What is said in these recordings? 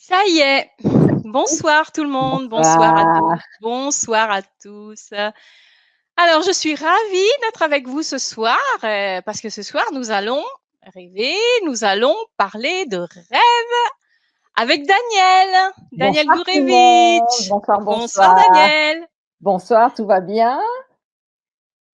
Ça y est. Bonsoir tout le monde, bonsoir à Bonsoir. toutes, bonsoir à tous. Alors je suis ravie d'être avec vous ce soir, parce que ce soir nous allons rêver, nous allons parler de rêve avec Daniel, Daniel Bonsoir tout le monde. Gurevitch. Bonsoir, Bonsoir bonsoir. Daniel. Bonsoir, tout va bien?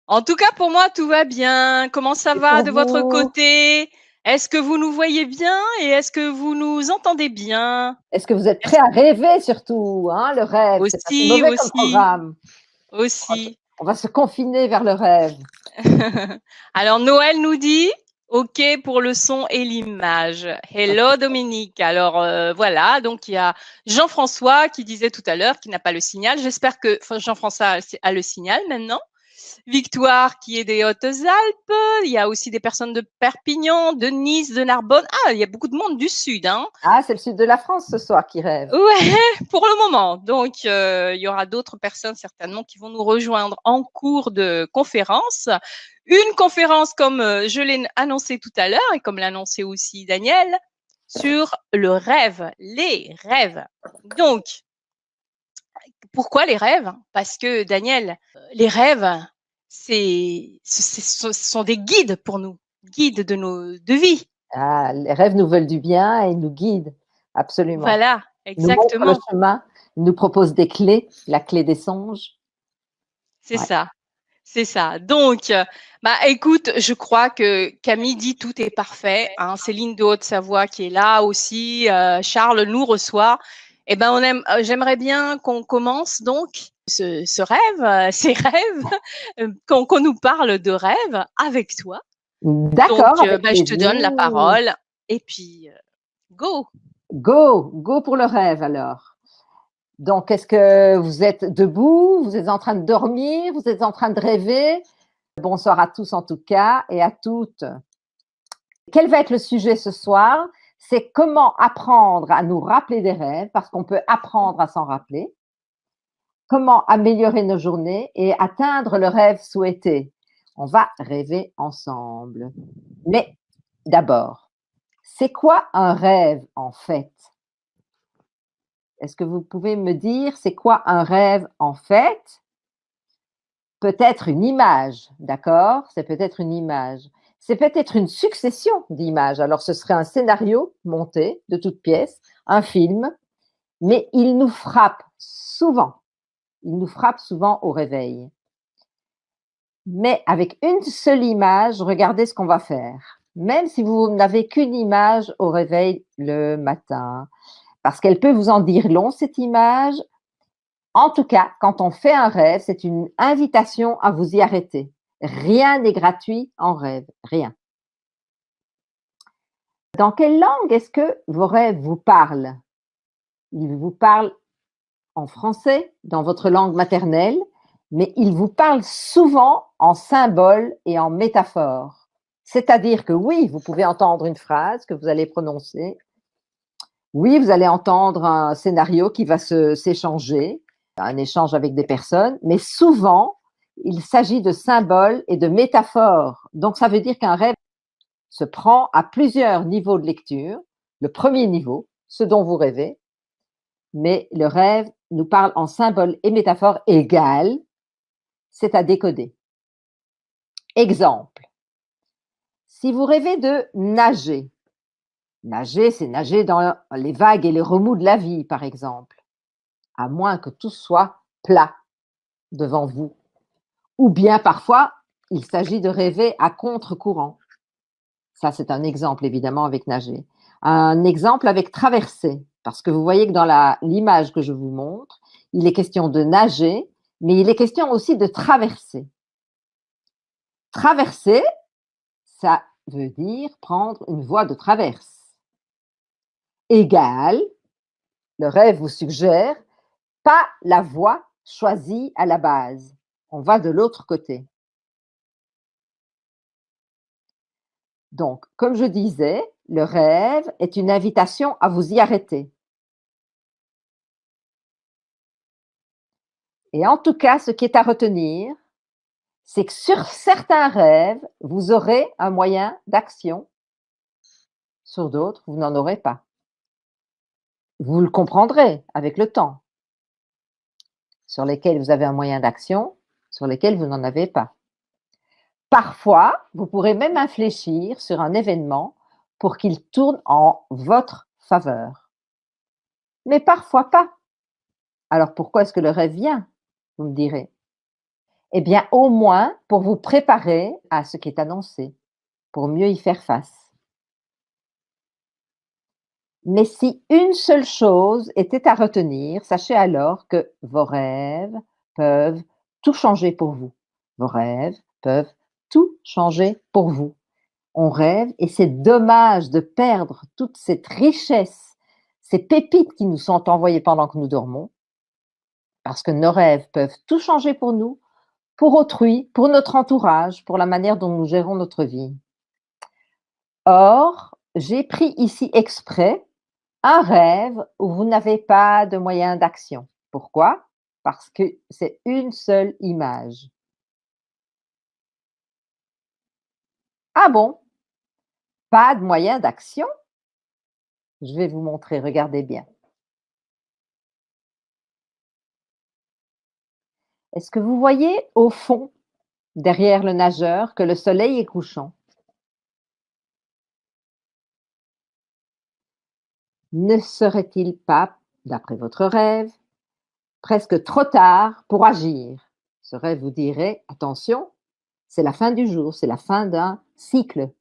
En tout cas pour moi tout va bien. Comment ça Et va pour de votre vous? côté? Est-ce que vous nous voyez bien et est-ce que vous nous entendez bien? Est-ce que vous êtes Est-ce prêts à rêver surtout, hein? Le rêve, c'est pas si Aussi, mauvais comme aussi, programme. aussi. On va se confiner vers le rêve. Alors Noël nous dit OK pour le son et l'image. Hello Dominique. Alors voilà, donc il y a Jean-François qui disait tout à l'heure qu'il n'a pas le signal. J'espère que Jean-François a le signal maintenant. Victoire qui est des Hautes-Alpes. Il y a aussi des personnes de Perpignan, de Nice, de Narbonne. Ah, il y a beaucoup de monde du sud, hein. Ah, c'est le sud de la France ce soir qui rêve. Ouais, pour le moment. Donc, il y aura d'autres personnes certainement qui vont nous rejoindre en cours de conférence. Une conférence comme je l'ai annoncé tout à l'heure et comme l'a annoncé aussi Daniel sur le rêve, les rêves. Donc, pourquoi les rêves? Parce que Daniel, les rêves, ce sont des guides pour nous, guides de vie. Ah, les rêves nous veulent du bien et ils nous guident, absolument. Voilà, Ils nous montrent le exactement. chemin, ils nous proposent des clés, la clé des songes. C'est Ouais. ça. C'est ça. Donc, bah, écoute, je crois que Camille dit tout est parfait, hein. Céline de Haute-Savoie qui est là aussi, Charles nous reçoit. Eh ben, j'aimerais bien qu'on commence donc ce rêve, ces rêves, qu'on nous parle de rêve avec toi. Donc, D'accord, avec bah, je te donne la plaisir. parole et puis, go! Go, go pour le rêve alors. Donc, est-ce que vous êtes debout? Vous êtes en train de dormir? Vous êtes en train de rêver? Bonsoir à tous en tout cas et à toutes. Quel va être le sujet ce soir? C'est comment apprendre à nous rappeler des rêves, parce qu'on peut apprendre à s'en rappeler. Comment améliorer nos journées et atteindre le rêve souhaité. On va rêver ensemble. Mais d'abord, c'est quoi un rêve en fait? Est-ce que vous pouvez me dire c'est quoi un rêve en fait? Peut-être une image, d'accord? C'est peut-être une image. C'est peut-être une succession d'images. Alors ce serait un scénario monté de toutes pièces, un film, mais il nous frappe souvent. Il nous frappe souvent au réveil. Mais avec une seule image, regardez ce qu'on va faire. Même si vous n'avez qu'une image au réveil le matin, parce qu'elle peut vous en dire long, cette image. En tout cas, quand on fait un rêve, c'est une invitation à vous y arrêter. Rien n'est gratuit en rêve, rien. Dans quelle langue est-ce que vos rêves vous parlent? Ils vous parlent en français, dans votre langue maternelle, mais ils vous parlent souvent en symboles et en métaphores. C'est-à-dire que oui, vous pouvez entendre une phrase que vous allez prononcer. Oui, vous allez entendre un scénario qui va s'échanger, un échange avec des personnes, mais souvent, il s'agit de symboles et de métaphores. Donc, ça veut dire qu'un rêve se prend à plusieurs niveaux de lecture. Le premier niveau, ce dont vous rêvez, mais le rêve nous parle en symboles et métaphores égales, c'est à décoder. Exemple, si vous rêvez de nager, nager, c'est nager dans les vagues et les remous de la vie, par exemple, à moins que tout soit plat devant vous. Ou bien parfois, il s'agit de rêver à contre-courant. Ça, c'est un exemple, évidemment, avec nager. Un exemple avec traverser, parce que vous voyez que dans l'image que je vous montre, il est question de nager, mais il est question aussi de traverser. Traverser, ça veut dire prendre une voie de traverse. Égal, le rêve vous suggère, pas la voie choisie à la base. On va de l'autre côté. Donc, comme je disais, le rêve est une invitation à vous y arrêter. Et en tout cas, ce qui est à retenir, c'est que sur certains rêves, vous aurez un moyen d'action. Sur d'autres, vous n'en aurez pas. vous le comprendrez avec le temps, sur lesquels vous avez un moyen d'action, sur lesquels vous n'en avez pas. Parfois, vous pourrez même infléchir sur un événement pour qu'il tourne en votre faveur. Mais parfois pas. Alors pourquoi est-ce que le rêve vient? Vous me direz. Eh bien, au moins pour vous préparer à ce qui est annoncé, pour mieux y faire face. Mais si une seule chose était à retenir, sachez alors que vos rêves peuvent tout changer pour vous. Vos rêves peuvent tout changer pour vous. On rêve et c'est dommage de perdre toute cette richesse, ces pépites qui nous sont envoyées pendant que nous dormons, parce que nos rêves peuvent tout changer pour nous, pour autrui, pour notre entourage, pour la manière dont nous gérons notre vie. Or, j'ai pris ici exprès un rêve où vous n'avez pas de moyen d'action. Pourquoi? Parce que c'est une seule image. Ah bon? Pas de moyen d'action? Je vais vous montrer, regardez bien. Est-ce que vous voyez au fond, derrière le nageur, que le soleil est couchant? Ne serait-il pas, d'après votre rêve, presque trop tard pour agir? Ce rêve vous dirait, attention, c'est la fin du jour, c'est la fin d'un cycle.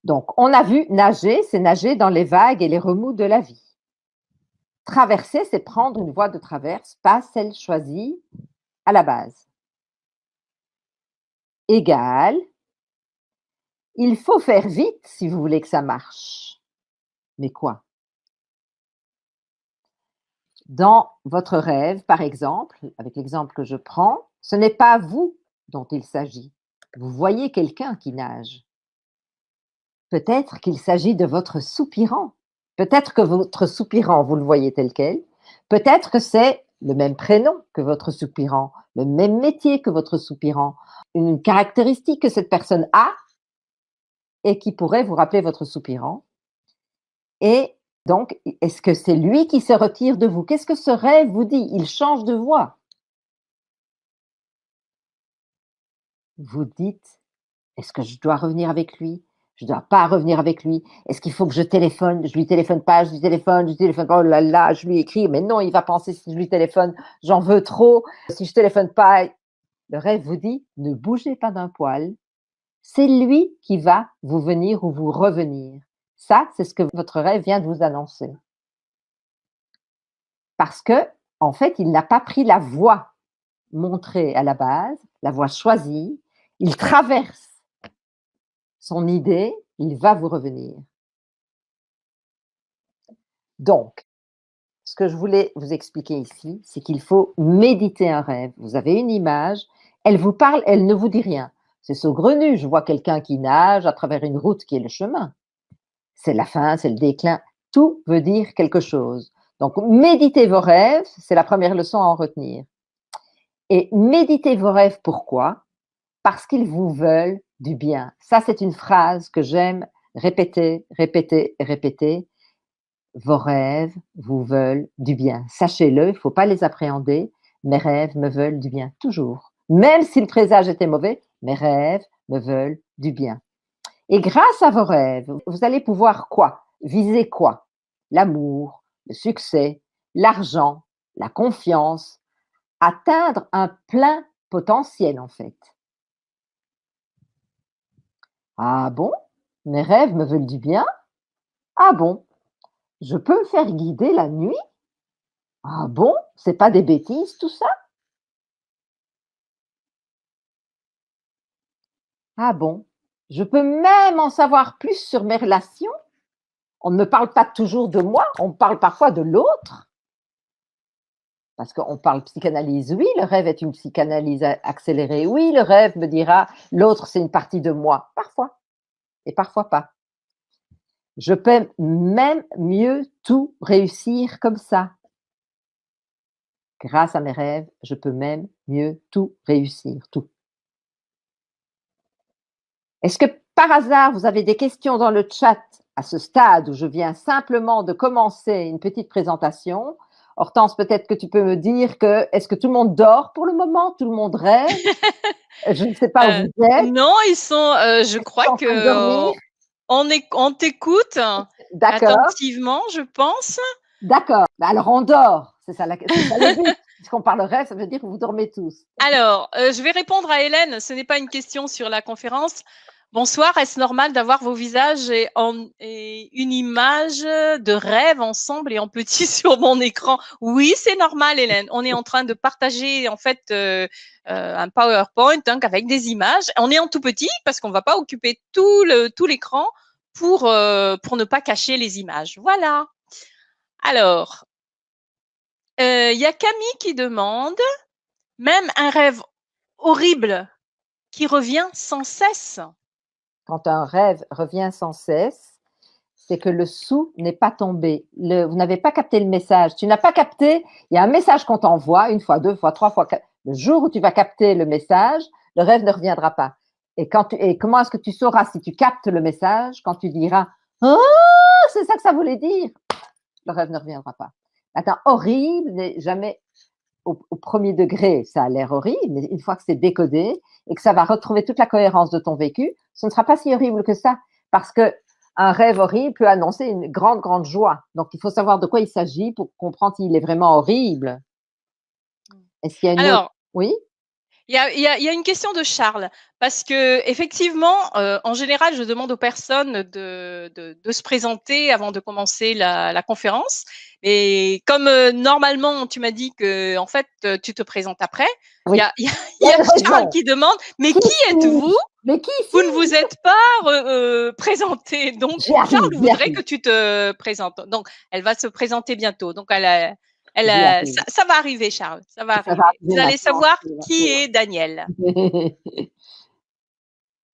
Donc, on a vu nager, c'est nager dans les vagues et les remous de la vie. Traverser, c'est prendre une voie de traverse, pas celle choisie à la base. Égal, il faut faire vite si vous voulez que ça marche. Mais quoi? Dans votre rêve, par exemple, avec l'exemple que je prends, ce n'est pas vous dont il s'agit. Vous voyez quelqu'un qui nage. Peut-être qu'il s'agit de votre soupirant. Peut-être que votre soupirant, vous le voyez tel quel. Peut-être que c'est le même prénom que votre soupirant, le même métier que votre soupirant, une caractéristique que cette personne a et qui pourrait vous rappeler votre soupirant. Et donc, est-ce que c'est lui qui se retire de vous? Qu'est-ce que ce rêve vous dit? Il change de voix. Vous dites: «Est-ce que je dois revenir avec lui? Je ne dois pas revenir avec lui. Est-ce qu'il faut que je téléphone? Je lui téléphone pas, je lui téléphone, je lui téléphone pas. Oh là là, je lui écris, mais non, il va penser si je lui téléphone, j'en veux trop. Si je téléphone pas». Le rêve vous dit: «Ne bougez pas d'un poil. C'est lui qui va vous venir ou vous revenir». Ça, c'est ce que votre rêve vient de vous annoncer. Parce que, en fait, il n'a pas pris la voie montrée à la base, la voie choisie. Il traverse son idée, il va vous revenir. Donc, ce que je voulais vous expliquer ici, c'est qu'il faut méditer un rêve. Vous avez une image, elle vous parle, elle ne vous dit rien. C'est saugrenu, je vois quelqu'un qui nage à travers une route qui est le chemin. C'est la fin, c'est le déclin. Tout veut dire quelque chose. Donc, méditez vos rêves, c'est la première leçon à en retenir. Et méditez vos rêves, pourquoi? Parce qu'ils vous veulent du bien. Ça, c'est une phrase que j'aime répéter, répéter, répéter. Vos rêves vous veulent du bien. Sachez-le, il ne faut pas les appréhender. Mes rêves me veulent du bien, toujours. Même si le présage était mauvais, mes rêves me veulent du bien. Et grâce à vos rêves, vous allez pouvoir quoi? Viser quoi? L'amour, le succès, l'argent, la confiance, atteindre un plein potentiel en fait. Ah bon? Mes rêves me veulent du bien? Ah bon? Je peux me faire guider la nuit? Ah bon? C'est pas des bêtises tout ça? Ah bon? Je peux même en savoir plus sur mes relations? On ne me parle pas toujours de moi, on me parle parfois de l'autre. Parce qu'on parle psychanalyse, oui, le rêve est une psychanalyse accélérée. Oui, le rêve me dira, l'autre, c'est une partie de moi. Parfois, et parfois pas. Je peux même mieux tout réussir comme ça. Grâce à mes rêves, je peux même mieux tout réussir, tout. Est-ce que par hasard, vous avez des questions dans le chat à ce stade où je viens simplement de commencer une petite présentation, Hortense, peut-être que tu peux me dire est-ce que tout le monde dort pour le moment? Tout le monde rêve? Je ne sais pas où vous êtes. Non, ils sont, je Est-ce qu'ils crois sont en train de dormir? que on t'écoute D'accord, attentivement, je pense. d'accord. Bah, alors on dort, c'est ça le but. Puisqu'on parle rêve, ça veut dire que vous dormez tous. Alors, je vais répondre à Hélène, ce n'est pas une question sur la conférence. Bonsoir, est-ce normal d'avoir vos visages et une image de rêve ensemble et en petit sur mon écran? Oui, c'est normal, Hélène. On est en train de partager en fait un PowerPoint donc, avec des images. On est en tout petit parce qu'on ne va pas occuper tout l'écran pour ne pas cacher les images. Voilà. Alors, il y a Camille qui demande, même un rêve horrible qui revient sans cesse. Quand un rêve revient sans cesse, c'est que le sou n'est pas tombé. Vous n'avez pas capté le message. Tu n'as pas capté, il y a un message qu'on t'envoie une fois, deux fois, trois fois. Le jour où tu vas capter le message, le rêve ne reviendra pas. Et comment est-ce que tu sauras si tu captes le message quand tu diras ah, c'est ça que ça voulait dire? Le rêve ne reviendra pas. Attends, horrible n'est jamais au premier degré, ça a l'air horrible, mais une fois que c'est décodé et que ça va retrouver toute la cohérence de ton vécu, ce ne sera pas si horrible que ça. Parce que un rêve horrible peut annoncer une grande, grande joie. Donc, il faut savoir de quoi il s'agit pour comprendre s'il est vraiment horrible. Est-ce qu'il y a une autre? Alors, Oui? il y a une question de Charles, parce que effectivement, en général, je demande aux personnes de se présenter avant de commencer la conférence. Et comme normalement, tu m'as dit que en fait, tu te présentes après, Oui. il y a Bonne Charles raison. qui demande, mais Qui qui êtes-vous? suis-je? Mais qui Vous ne vous suis-je? êtes pas présenté. Donc, J'y arrive, Charles j'y voudrait arrive, que tu te présentes. Donc, elle va se présenter bientôt. Donc, j'y arrive. ça va arriver, Charles. Ça va Ça va arriver. arriver Vous allez maintenant. savoir qui est Daniel.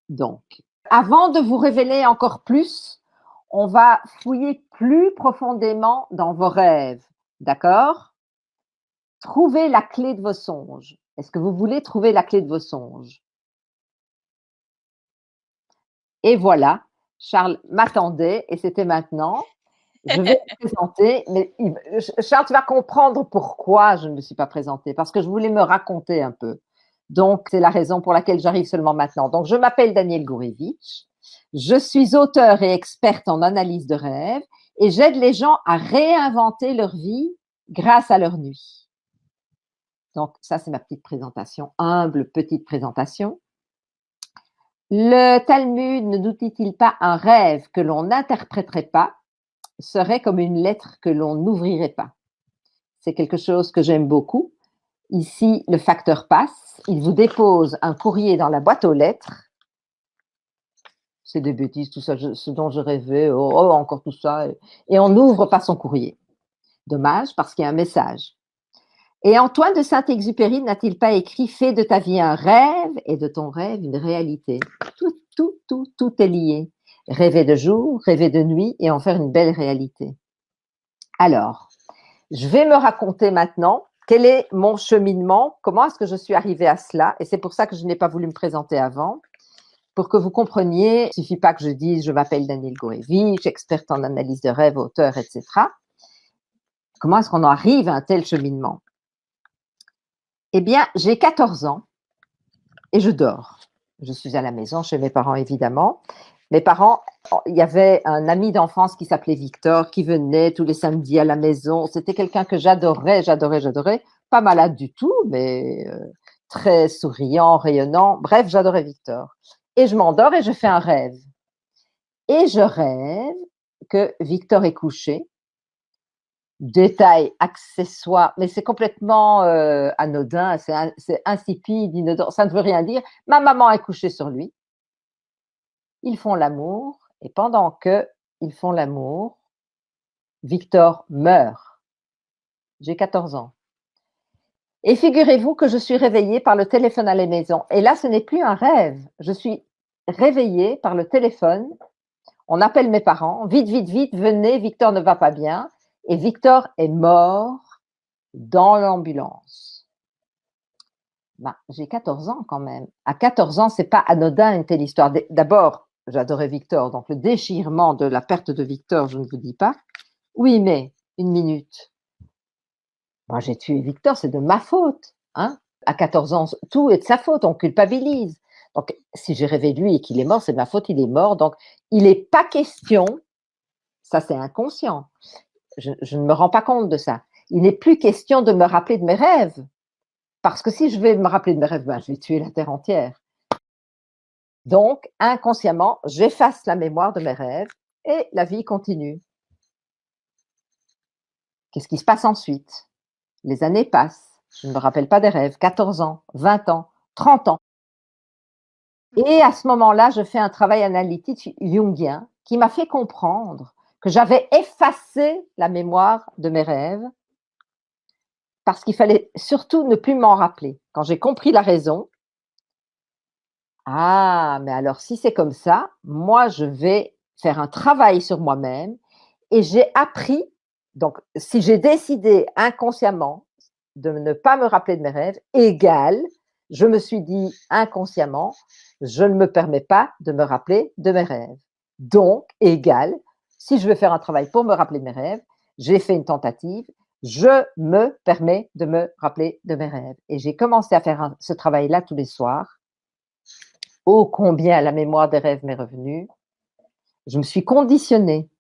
Donc, avant de vous révéler encore plus, on va fouiller plus profondément dans vos rêves. D'accord? Trouvez la clé de vos songes. Est-ce que vous voulez trouver la clé de vos songes? Et voilà, Charles m'attendait et c'était maintenant. Je vais me présenter, mais Charles, tu vas comprendre pourquoi je ne me suis pas présentée, parce que je voulais me raconter un peu. Donc, c'est la raison pour laquelle j'arrive seulement maintenant. Donc, je m'appelle Daniel Gourevitch, je suis auteure et experte en analyse de rêve et j'aide les gens à réinventer leur vie grâce à leur nuit. Donc, ça, c'est ma petite présentation, humble petite présentation. Le Talmud ne nous dit-il pas un rêve que l'on n'interpréterait pas serait comme une lettre que l'on n'ouvrirait pas? C'est quelque chose que j'aime beaucoup. Ici, le facteur passe, il vous dépose un courrier dans la boîte aux lettres. C'est des bêtises, tout ça, ce dont je rêvais, encore tout ça. Et on n'ouvre pas son courrier. Dommage, parce qu'il y a un message. Et Antoine de Saint-Exupéry n'a-t-il pas écrit « Fais de ta vie un rêve et de ton rêve une réalité ». Tout est lié. Rêver de jour, rêver de nuit et en faire une belle réalité. Alors, je vais me raconter maintenant quel est mon cheminement, comment est-ce que je suis arrivée à cela, et c'est pour ça que je n'ai pas voulu me présenter avant, pour que vous compreniez, il ne suffit pas que je dise « je m'appelle Daniel Gourevitch, experte en analyse de rêve, auteur, etc. » Comment est-ce qu'on arrive à un tel cheminement? Eh bien, j'ai 14 ans et je dors. Je suis à la maison chez mes parents, évidemment. Mes parents, il y avait un ami d'enfance qui s'appelait Victor, qui venait tous les samedis à la maison. C'était quelqu'un que j'adorais. Pas malade du tout, mais très souriant, rayonnant. Bref, j'adorais Victor. Et je m'endors et je fais un rêve. Et je rêve que Victor est couché. Détail accessoire, mais c'est complètement anodin, c'est insipide, inodore, ça ne veut rien dire. Ma maman est couchée sur lui. Ils font l'amour et pendant qu'ils font l'amour, Victor meurt. J'ai 14 ans. Et figurez-vous que je suis réveillée par le téléphone à la maison. Et là, ce n'est plus un rêve. Je suis réveillée par le téléphone. On appelle mes parents. Vite, vite, vite, venez, Victor ne va pas bien. Et Victor est mort dans l'ambulance. Ben, j'ai 14 ans quand même. À 14 ans, c'est pas anodin une telle histoire. D'abord, j'adorais Victor, donc le déchirement de la perte de Victor, je ne vous dis pas. Oui, mais une minute. Moi, j'ai tué Victor, c'est de ma faute. Hein. À 14 ans, tout est de sa faute, on culpabilise. Donc, si j'ai rêvé de lui et qu'il est mort, c'est de ma faute, il est mort. Donc, il n'est pas question, ça c'est inconscient, je ne me rends pas compte de ça. Il n'est plus question de me rappeler de mes rêves. Parce que si je vais me rappeler de mes rêves, ben, je vais tuer la terre entière. Donc, inconsciemment, j'efface la mémoire de mes rêves et la vie continue. Qu'est-ce qui se passe ensuite? Les années passent. Je ne me rappelle pas des rêves. 14 ans, 20 ans, 30 ans. Et à ce moment-là, je fais un travail analytique jungien qui m'a fait comprendre que j'avais effacé la mémoire de mes rêves parce qu'il fallait surtout ne plus m'en rappeler. Quand j'ai compris la raison, ah, mais alors si c'est comme ça, moi je vais faire un travail sur moi-même et j'ai appris, donc si j'ai décidé inconsciemment de ne pas me rappeler de mes rêves, égal, je me suis dit inconsciemment, je ne me permets pas de me rappeler de mes rêves. Donc, égal, si je veux faire un travail pour me rappeler de mes rêves, j'ai fait une tentative, je me permets de me rappeler de mes rêves. Et j'ai commencé à faire ce travail-là tous les soirs. Ô combien la mémoire des rêves m'est revenue. Je me suis conditionnée.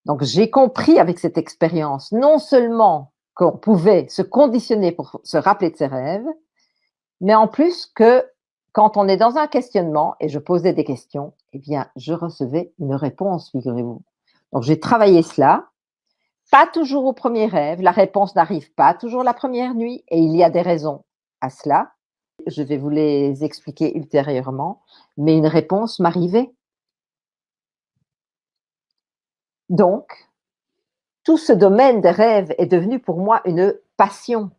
Donc, j'ai compris avec cette expérience, non seulement qu'on pouvait se conditionner pour se rappeler de ses rêves, mais en plus que quand on est dans un questionnement et je posais des questions, eh bien, je recevais une réponse, figurez-vous. Donc, j'ai travaillé cela, pas toujours au premier rêve, la réponse n'arrive pas toujours la première nuit et il y a des raisons à cela. Je vais vous les expliquer ultérieurement, mais une réponse m'arrivait. Donc, tout ce domaine des rêves est devenu pour moi une passion.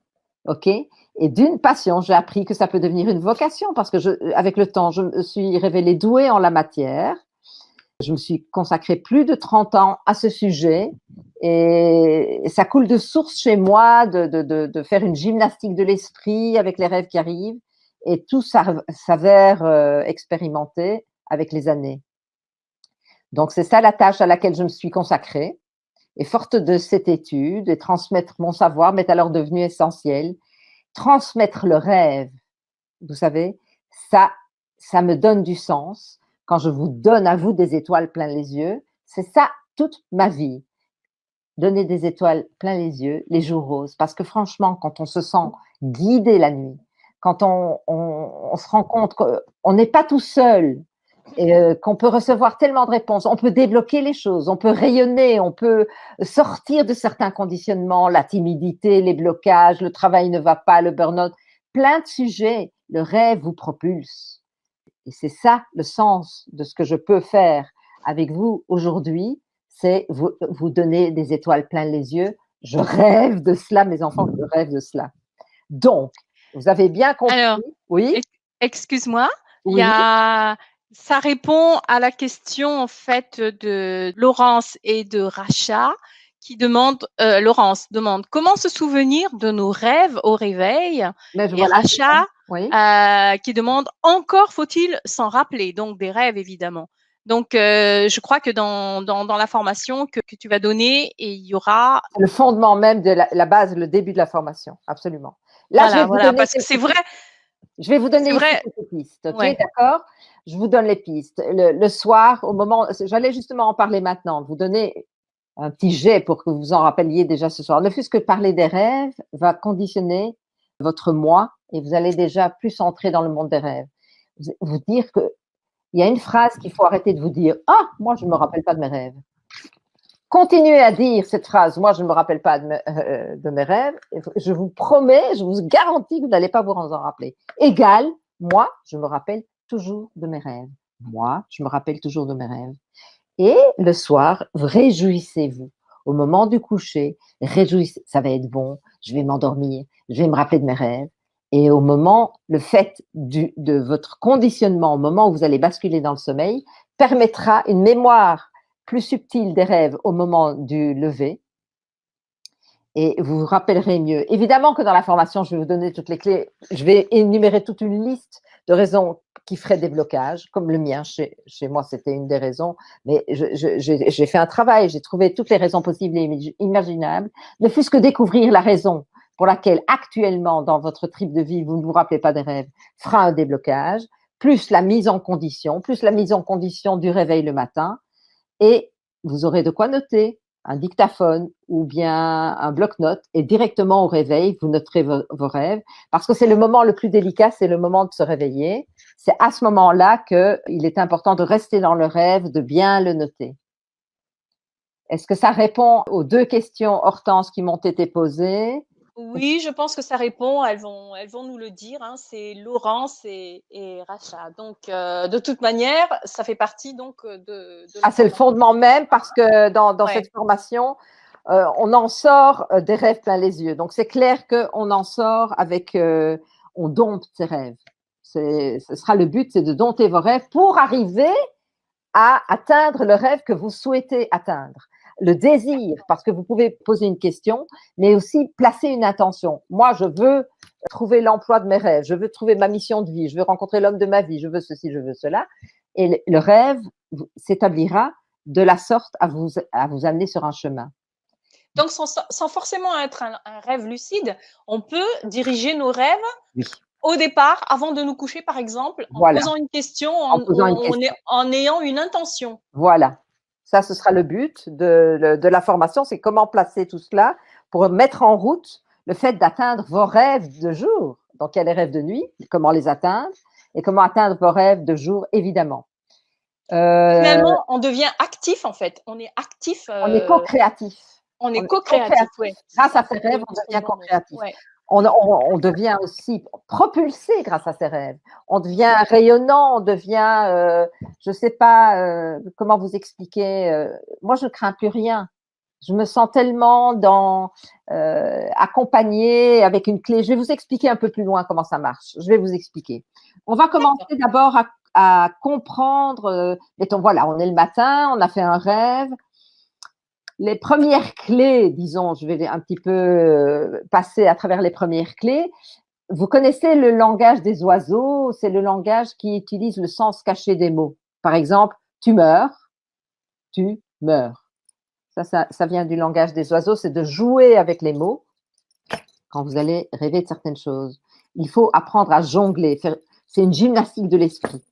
OK? Et d'une passion, j'ai appris que ça peut devenir une vocation parce que avec le temps, je me suis révélée douée en la matière. Je me suis consacrée plus de 30 ans à ce sujet et ça coule de source chez moi de faire une gymnastique de l'esprit avec les rêves qui arrivent et tout s'avère expérimenté avec les années. Donc, c'est ça la tâche à laquelle je me suis consacrée. Et forte de cette étude, et transmettre mon savoir m'est alors devenu essentiel. Transmettre le rêve, vous savez, ça me donne du sens. Quand je vous donne à vous des étoiles plein les yeux, c'est ça toute ma vie. Donner des étoiles plein les yeux, les jours roses. Parce que franchement, quand on se sent guidé la nuit, quand on se rend compte qu'on n'est pas tout seul, et qu'on peut recevoir tellement de réponses, on peut débloquer les choses, on peut rayonner, on peut sortir de certains conditionnements, la timidité, les blocages, le travail ne va pas, le burn-out, plein de sujets, le rêve vous propulse. Et c'est ça le sens de ce que je peux faire avec vous aujourd'hui, c'est vous donner des étoiles plein les yeux. Je rêve de cela, mes enfants, je rêve de cela. Donc, vous avez bien compris, Alors, oui, excuse-moi, oui, ça répond à la question en fait de Laurence et de Racha qui demande, Laurence demande comment se souvenir de nos rêves au réveil mais et voilà, Racha oui. qui demande encore faut-il s'en rappeler, donc des rêves évidemment. Donc, je crois que dans la formation que tu vas donner, et il y aura… Le fondement même de la base, le début de la formation, absolument. Là, Voilà, parce que c'est vrai, je vais vous donner ici quelques pistes, ok, ouais. d'accord? Je vous donne les pistes. Le soir, au moment, j'allais justement en parler maintenant, vous donner un petit jet pour que vous vous en rappeliez déjà ce soir. Ne fût-ce que parler des rêves va conditionner votre moi et vous allez déjà plus entrer dans le monde des rêves. Vous dire que il y a une phrase qu'il faut arrêter de vous dire. Ah, moi, je ne me rappelle pas de mes rêves. Continuez à dire cette phrase, moi je ne me rappelle pas de mes rêves, je vous promets, je vous garantis que vous n'allez pas vous en rappeler. Égal, moi je me rappelle toujours de mes rêves. Moi, je me rappelle toujours de mes rêves. Et le soir, réjouissez-vous. Au moment du coucher, réjouissez, ça va être bon, je vais m'endormir, je vais me rappeler de mes rêves. Et au moment, le fait de votre conditionnement, au moment où vous allez basculer dans le sommeil, permettra une mémoire plus subtile des rêves au moment du lever. Et vous vous rappellerez mieux. Évidemment que dans la formation, je vais vous donner toutes les clés. Je vais énumérer toute une liste de raisons qui ferait des blocages, comme le mien. Chez moi, c'était une des raisons. Mais j'ai fait un travail, j'ai trouvé toutes les raisons possibles et imaginables, ne fût-ce que découvrir la raison pour laquelle actuellement, dans votre trip de vie, vous ne vous rappelez pas des rêves, fera un déblocage, plus la mise en condition, du réveil le matin, et vous aurez de quoi noter, un dictaphone ou bien un bloc-notes, et directement au réveil, vous noterez vos rêves, parce que c'est le moment le plus délicat, c'est le moment de se réveiller. C'est à ce moment-là qu'il est important de rester dans le rêve, de bien le noter. Est-ce que ça répond aux 2 questions, Hortense, qui m'ont été posées? Oui, je pense que ça répond. Elles vont nous le dire, hein. C'est Laurence et Racha. Donc, de toute manière, ça fait partie donc de la Ah, c'est le formation. fondement même, parce que dans Ouais. cette formation, on en sort des rêves plein les yeux. Donc, c'est clair qu'on en sort avec, on dompte ses rêves. Ce sera le but, c'est de dompter vos rêves pour arriver à atteindre le rêve que vous souhaitez atteindre. Le désir, parce que vous pouvez poser une question, mais aussi placer une intention. Moi, je veux trouver l'emploi de mes rêves, je veux trouver ma mission de vie, je veux rencontrer l'homme de ma vie, je veux ceci, je veux cela. Et le rêve s'établira de la sorte à vous amener sur un chemin. Donc, sans forcément être un rêve lucide, on peut diriger nos rêves Oui, au départ, avant de nous coucher, par exemple, en voilà, posant une question, en posant une question. en ayant une intention. Voilà. Ça, ce sera le but de la formation, c'est comment placer tout cela pour mettre en route le fait d'atteindre vos rêves de jour. Donc, il y a les rêves de nuit, comment les atteindre, et comment atteindre vos rêves de jour, évidemment. Finalement, on devient actif, en fait. On est actif, On est co-créatif. on On est est co-créatif, co-créatif. ouais, c'est Grâce à ça. ses rêves, on C'est le devient bon mot. co-créatif. Ouais. On devient aussi propulsé grâce à ses rêves. On devient rayonnant, on devient, je ne sais pas comment vous expliquer. Moi, je ne crains plus rien. Je me sens tellement accompagnée avec une clé. Je vais vous expliquer un peu plus loin comment ça marche. Je vais vous expliquer. On va commencer d'abord à comprendre. Mettons, voilà, on est le matin, on a fait un rêve. Les premières clés, disons, je vais un petit peu passer à travers les premières clés. Vous connaissez le langage des oiseaux, c'est le langage qui utilise le sens caché des mots. Par exemple, tu meurs, tu meurs. Ça vient du langage des oiseaux, c'est de jouer avec les mots quand vous allez rêver de certaines choses. Il faut apprendre à jongler, c'est une gymnastique de l'esprit.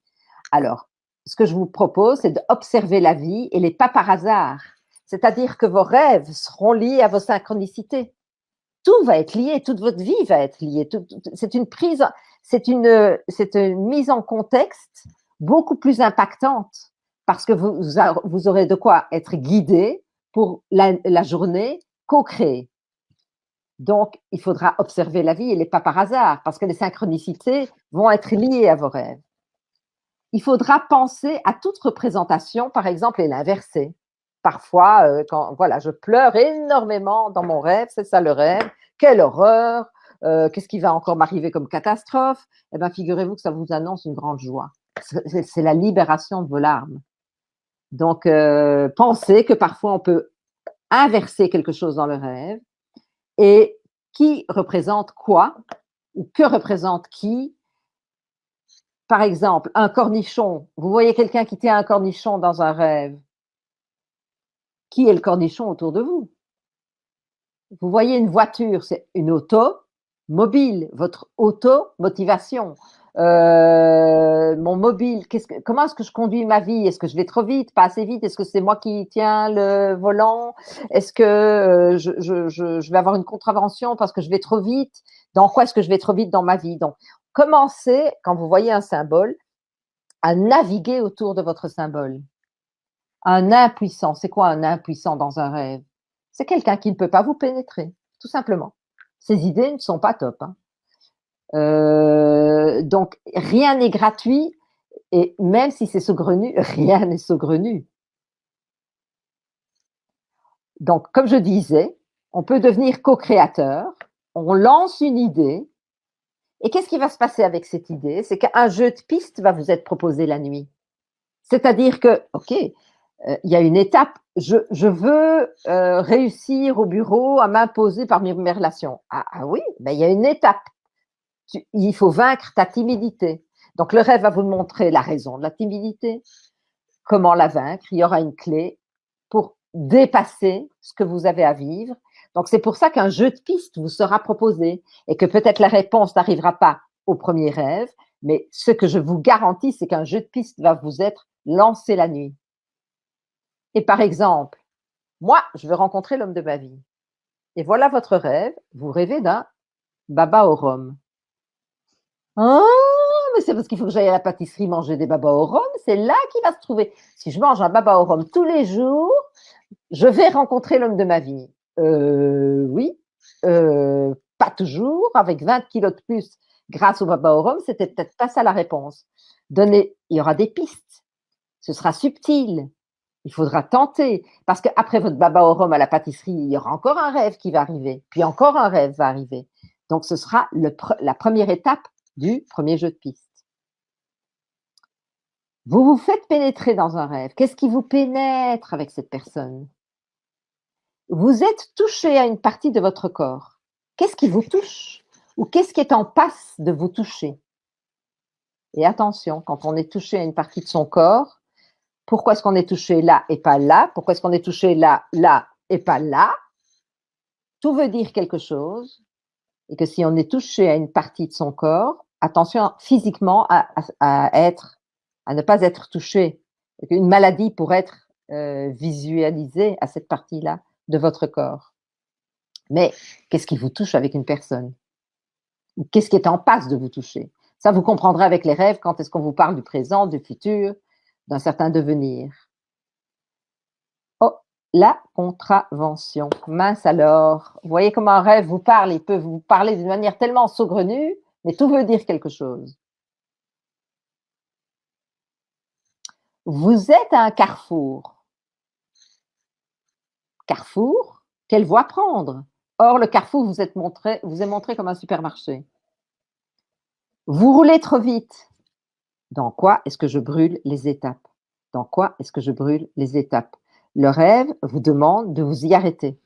Alors, ce que je vous propose, c'est d'observer la vie et les pas par hasard. C'est-à-dire que vos rêves seront liés à vos synchronicités. Tout va être lié, toute votre vie va être liée. C'est une mise en contexte beaucoup plus impactante parce que vous aurez de quoi être guidé pour la journée co-créée. Donc, il faudra observer la vie et les pas par hasard parce que les synchronicités vont être liées à vos rêves. Il faudra penser à toute représentation, par exemple, et l'inverser. Parfois, quand voilà, je pleure énormément dans mon rêve, c'est ça le rêve, quelle horreur, qu'est-ce qui va encore m'arriver comme catastrophe? Eh bien, figurez-vous que ça vous annonce une grande joie. C'est la libération de vos larmes. Donc, pensez que parfois on peut inverser quelque chose dans le rêve et qui représente quoi ou que représente qui. Par exemple, un cornichon. Vous voyez quelqu'un qui tient un cornichon dans un rêve. Qui est le cornichon autour de vous? Vous voyez une voiture, c'est une auto mobile, votre auto-motivation. Mon mobile, comment est-ce que je conduis ma vie? Est-ce que je vais trop vite, pas assez vite? Est-ce que c'est moi qui tiens le volant? Est-ce que je vais avoir une contravention parce que je vais trop vite? Dans quoi est-ce que je vais trop vite dans ma vie? Donc, commencez, quand vous voyez un symbole, à naviguer autour de votre symbole. Un impuissant, c'est quoi un impuissant dans un rêve? C'est quelqu'un qui ne peut pas vous pénétrer, tout simplement. Ses idées ne sont pas top. Hein. Donc, rien n'est gratuit, et même si c'est saugrenu, rien n'est saugrenu. Donc, comme je disais, on peut devenir co-créateur, on lance une idée, et qu'est-ce qui va se passer avec cette idée? C'est qu'un jeu de pistes va vous être proposé la nuit. C'est-à-dire que, OK, il y a une étape, je veux réussir au bureau à m'imposer parmi mes relations. Ah oui, ben, il y a une étape. Il faut vaincre ta timidité. Donc, le rêve va vous montrer la raison de la timidité, comment la vaincre. Il y aura une clé pour dépasser ce que vous avez à vivre. Donc, c'est pour ça qu'un jeu de pistes vous sera proposé et que peut-être la réponse n'arrivera pas au premier rêve, mais ce que je vous garantis, c'est qu'un jeu de pistes va vous être lancé la nuit. Et par exemple, moi, je veux rencontrer l'homme de ma vie. Et voilà votre rêve. Vous rêvez d'un baba au rhum. Ah, mais c'est parce qu'il faut que j'aille à la pâtisserie manger des babas au rhum. C'est là qu'il va se trouver. Si je mange un baba au rhum tous les jours, je vais rencontrer l'homme de ma vie. Oui, pas toujours. Avec 20 kilos de plus grâce au baba au rhum, c'était peut-être pas ça la réponse. Il y aura des pistes. Ce sera subtil. Il faudra tenter. Parce qu'après votre baba au rhum à la pâtisserie, il y aura encore un rêve qui va arriver. Puis encore un rêve va arriver. Donc, ce sera la première étape du premier jeu de piste. Vous vous faites pénétrer dans un rêve. Qu'est-ce qui vous pénètre avec cette personne? Vous êtes touché à une partie de votre corps. Qu'est-ce qui vous touche? Ou qu'est-ce qui est en passe de vous toucher? Et attention, quand on est touché à une partie de son corps, pourquoi est-ce qu'on est touché là et pas là? Pourquoi est-ce qu'on est touché là, là et pas là? Tout veut dire quelque chose. Et que si on est touché à une partie de son corps, attention physiquement à ne pas être touché. Une maladie pourrait être visualisée à cette partie-là de votre corps. Mais qu'est-ce qui vous touche avec une personne? Ou qu'est-ce qui est en passe de vous toucher? Ça, vous comprendrez avec les rêves quand est-ce qu'on vous parle du présent, du futur, d'un certain devenir. Oh, la contravention. Mince alors. Vous voyez comment un rêve vous parle, il peut vous parler d'une manière tellement saugrenue, mais tout veut dire quelque chose. Vous êtes à un carrefour. Carrefour, quelle voie prendre? Or, le carrefour vous est montré comme un supermarché. Vous roulez trop vite. Dans quoi est-ce que je brûle les étapes? Dans quoi est-ce que je brûle les étapes? Le rêve vous demande de vous y arrêter.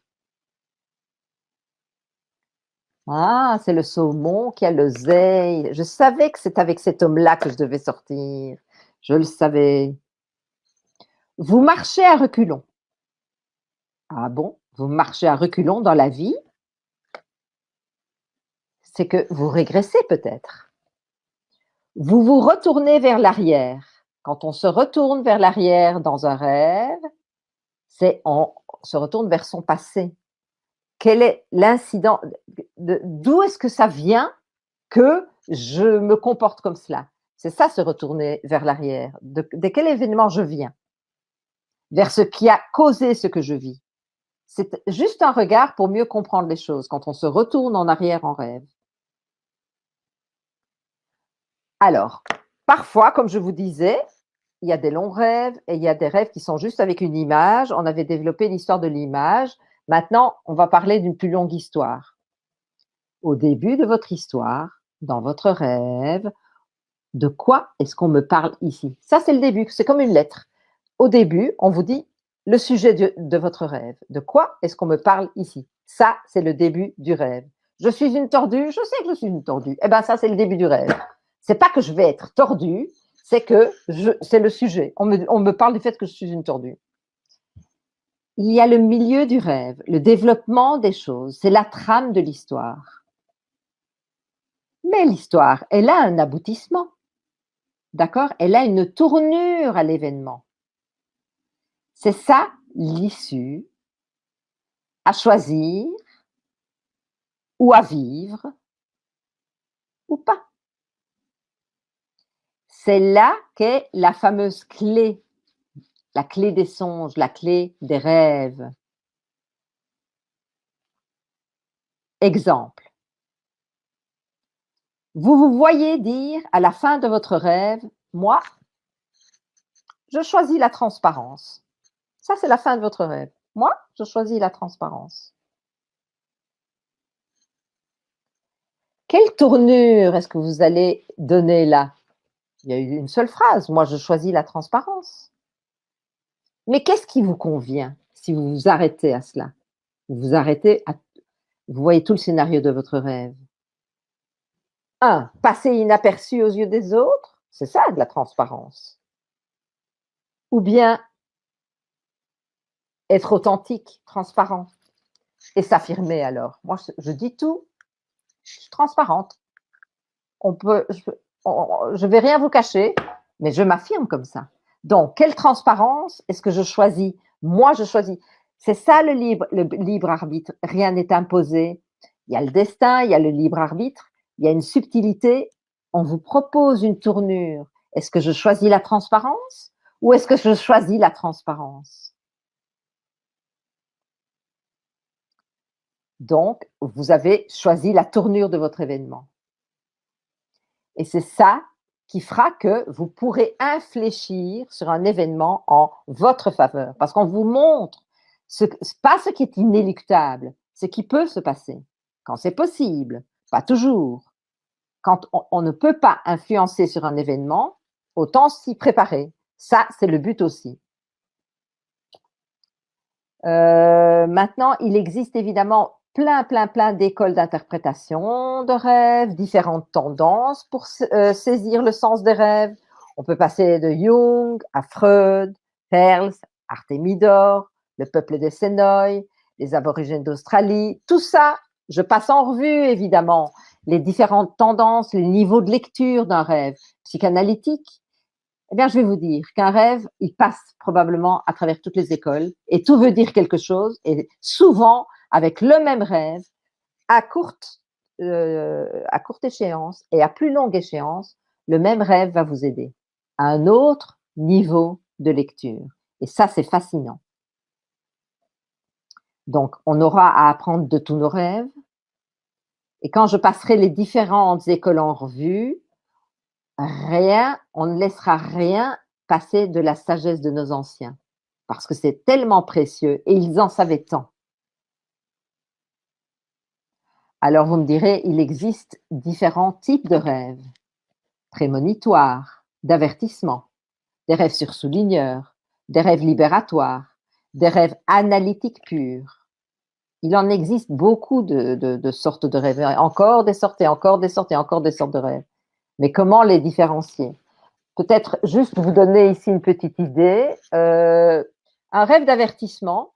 Ah, c'est le saumon qui a l'oseille. Je savais que c'est avec cet homme-là que je devais sortir. Je le savais. Vous marchez à reculons. Ah bon? Vous marchez à reculons dans la vie? C'est que vous régressez peut-être. Vous vous retournez vers l'arrière. Quand on se retourne vers l'arrière dans un rêve, on se retourne vers son passé. Quel est l'incident? D'où est-ce que ça vient que je me comporte comme cela? C'est ça, se retourner vers l'arrière. De quel événement je viens? Vers ce qui a causé ce que je vis. C'est juste un regard pour mieux comprendre les choses quand on se retourne en arrière en rêve. Alors, parfois, comme je vous disais, il y a des longs rêves et il y a des rêves qui sont juste avec une image. On avait développé l'histoire de l'image. Maintenant, on va parler d'une plus longue histoire. Au début de votre histoire, dans votre rêve, de quoi est-ce qu'on me parle ici? Ça, c'est le début, c'est comme une lettre. Au début, on vous dit le sujet de votre rêve. De quoi est-ce qu'on me parle ici? Ça, c'est le début du rêve. Je suis une tordue, je sais que je suis une tordue. Eh bien, ça, c'est le début du rêve. C'est pas que je vais être tordue, c'est que c'est le sujet. On me parle du fait que je suis une tordue. Il y a le milieu du rêve, le développement des choses, c'est la trame de l'histoire. Mais l'histoire, elle a un aboutissement. D'accord? Elle a une tournure à l'événement. C'est ça l'issue à choisir ou à vivre ou pas. C'est là qu'est la fameuse clé, la clé des songes, la clé des rêves. Exemple. Vous vous voyez dire à la fin de votre rêve, moi, je choisis la transparence. Ça, c'est la fin de votre rêve. Moi, je choisis la transparence. Quelle tournure est-ce que vous allez donner là? Il y a eu une seule phrase. Moi, je choisis la transparence. Mais qu'est-ce qui vous convient si vous vous arrêtez à cela? Vous voyez tout le scénario de votre rêve. 1. Passer inaperçu aux yeux des autres. C'est ça de la transparence. Ou bien être authentique, transparent et s'affirmer alors. Moi, je dis tout, je suis transparente. Je vais rien vous cacher, mais je m'affirme comme ça. Donc, quelle transparence est-ce que je choisis? Moi, je choisis. C'est ça le libre arbitre. Rien n'est imposé. Il y a le destin, il y a le libre arbitre, il y a une subtilité. On vous propose une tournure. Est-ce que je choisis la transparence ou est-ce que je choisis la transparence? Donc, vous avez choisi la tournure de votre événement. Et c'est ça qui fera que vous pourrez infléchir sur un événement en votre faveur. Parce qu'on vous montre pas ce qui est inéluctable, ce qui peut se passer, quand c'est possible, pas toujours. Quand on ne peut pas influencer sur un événement, autant s'y préparer. Ça, c'est le but aussi. Maintenant, il existe évidemment plein d'écoles d'interprétation de rêves, différentes tendances pour saisir le sens des rêves. On peut passer de Jung à Freud, Peirce, Artemidor, le peuple des Sénoï, les aborigènes d'Australie. Tout ça, je passe en revue évidemment les différentes tendances, les niveaux de lecture d'un rêve psychanalytique. Eh bien, je vais vous dire qu'un rêve, il passe probablement à travers toutes les écoles et tout veut dire quelque chose. Et souvent, avec le même rêve, à courte échéance et à plus longue échéance, le même rêve va vous aider à un autre niveau de lecture. Et ça, c'est fascinant. Donc, on aura à apprendre de tous nos rêves. Et quand je passerai les différentes écoles en revue, on ne laissera rien passer de la sagesse de nos anciens, parce que c'est tellement précieux et ils en savaient tant. Alors vous me direz, il existe différents types de rêves, prémonitoires, d'avertissement, des rêves surligneurs, des rêves libératoires, des rêves analytiques purs. Il en existe beaucoup de sortes de rêves, encore des sortes et encore des sortes et encore des sortes de rêves. Mais comment les différencier? Peut-être juste vous donner ici une petite idée. Un rêve d'avertissement,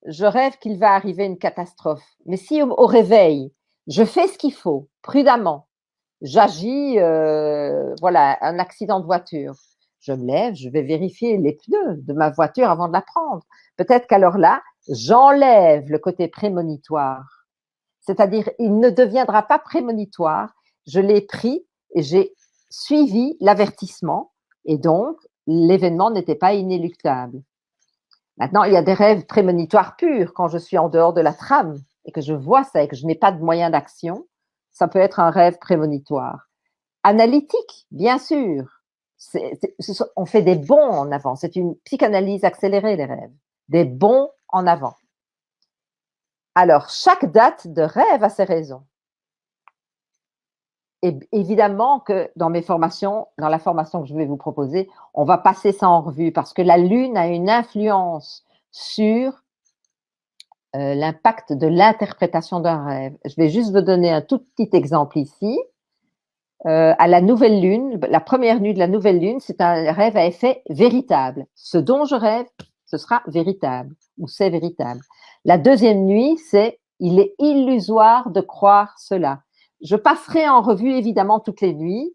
je rêve qu'il va arriver une catastrophe. Mais si au réveil, je fais ce qu'il faut, prudemment, j'agis, voilà, un accident de voiture, je me lève, je vais vérifier les pneus de ma voiture avant de la prendre. Peut-être qu'alors là, j'enlève le côté prémonitoire. C'est-à-dire, il ne deviendra pas prémonitoire. Je l'ai pris et j'ai suivi l'avertissement et donc l'événement n'était pas inéluctable. Maintenant, il y a des rêves prémonitoires purs quand je suis en dehors de la trame et que je vois ça et que je n'ai pas de moyen d'action. Ça peut être un rêve prémonitoire. Analytique, bien sûr. On fait des bonds en avant. C'est une psychanalyse accélérée, les rêves. Des bonds en avant. Alors, chaque date de rêve a ses raisons. Et évidemment que dans mes formations, dans la formation que je vais vous proposer, on va passer ça en revue parce que la Lune a une influence sur l'impact de l'interprétation d'un rêve. Je vais juste vous donner un tout petit exemple ici. À la nouvelle Lune, la première nuit de la nouvelle Lune, c'est un rêve à effet véritable. Ce dont je rêve, ce sera véritable ou c'est véritable. La deuxième nuit, c'est il est illusoire de croire cela. Je passerai en revue évidemment toutes les nuits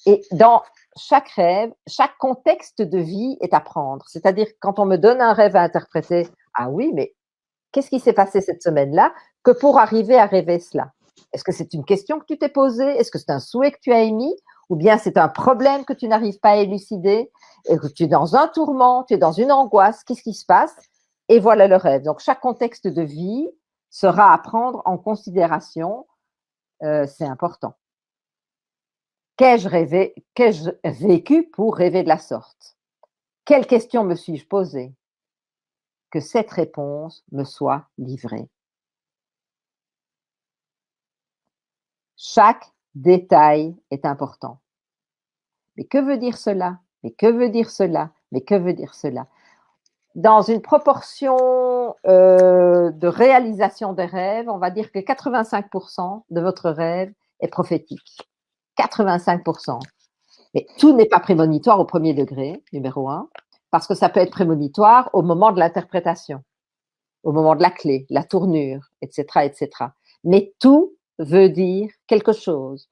et dans chaque rêve, chaque contexte de vie est à prendre. C'est-à-dire quand on me donne un rêve à interpréter, ah oui, mais qu'est-ce qui s'est passé cette semaine-là que pour arriver à rêver cela? Est-ce que c'est une question que tu t'es posée? Est-ce que c'est un souhait que tu as émis? Ou bien c'est un problème que tu n'arrives pas à élucider et que tu es dans un tourment, tu es dans une angoisse? Qu'est-ce qui se passe? Et voilà le rêve. Donc chaque contexte de vie sera à prendre en considération. C'est important. Qu'ai-je vécu pour rêver de la sorte? Quelle question me suis-je posée? Que cette réponse me soit livrée. Chaque détail est important. Mais que veut dire cela? Mais que veut dire cela? Mais que veut dire cela? Dans une proportion de réalisation des rêves, on va dire que 85% de votre rêve est prophétique. 85%. Mais tout n'est pas prémonitoire au premier degré, numéro 1, parce que ça peut être prémonitoire au moment de l'interprétation, au moment de la clé, la tournure, etc., etc. Mais tout veut dire quelque chose.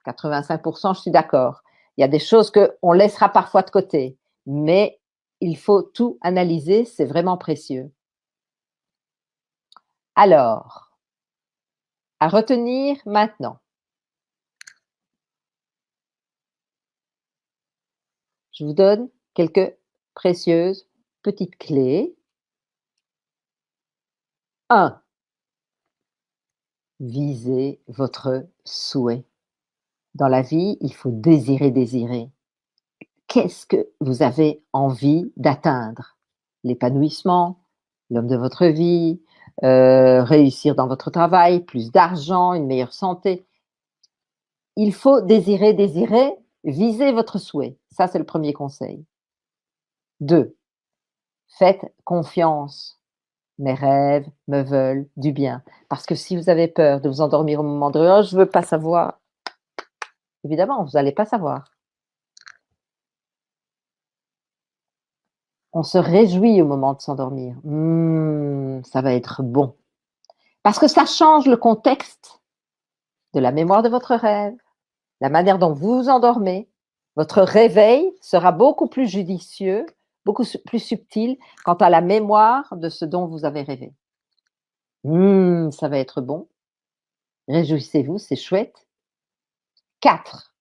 85%, je suis d'accord. Il y a des choses qu'on laissera parfois de côté, mais il faut tout analyser, c'est vraiment précieux. Alors, à retenir maintenant. Je vous donne quelques précieuses petites clés. 1. Visez votre souhait. Dans la vie, il faut désirer, désirer. Qu'est-ce que vous avez envie d'atteindre? L'épanouissement, l'homme de votre vie, réussir dans votre travail, plus d'argent, une meilleure santé. Il faut désirer, désirer, viser votre souhait. Ça, c'est le premier conseil. 2. Faites confiance. Mes rêves me veulent du bien. Parce que si vous avez peur de vous endormir au moment de oh, je ne veux pas savoir, évidemment, vous n'allez pas savoir. On se réjouit au moment de s'endormir. Ça va être bon. Parce que ça change le contexte de la mémoire de votre rêve, la manière dont vous vous endormez. Votre réveil sera beaucoup plus judicieux, beaucoup plus subtil quant à la mémoire de ce dont vous avez rêvé. Ça va être bon. Réjouissez-vous, c'est chouette. 4.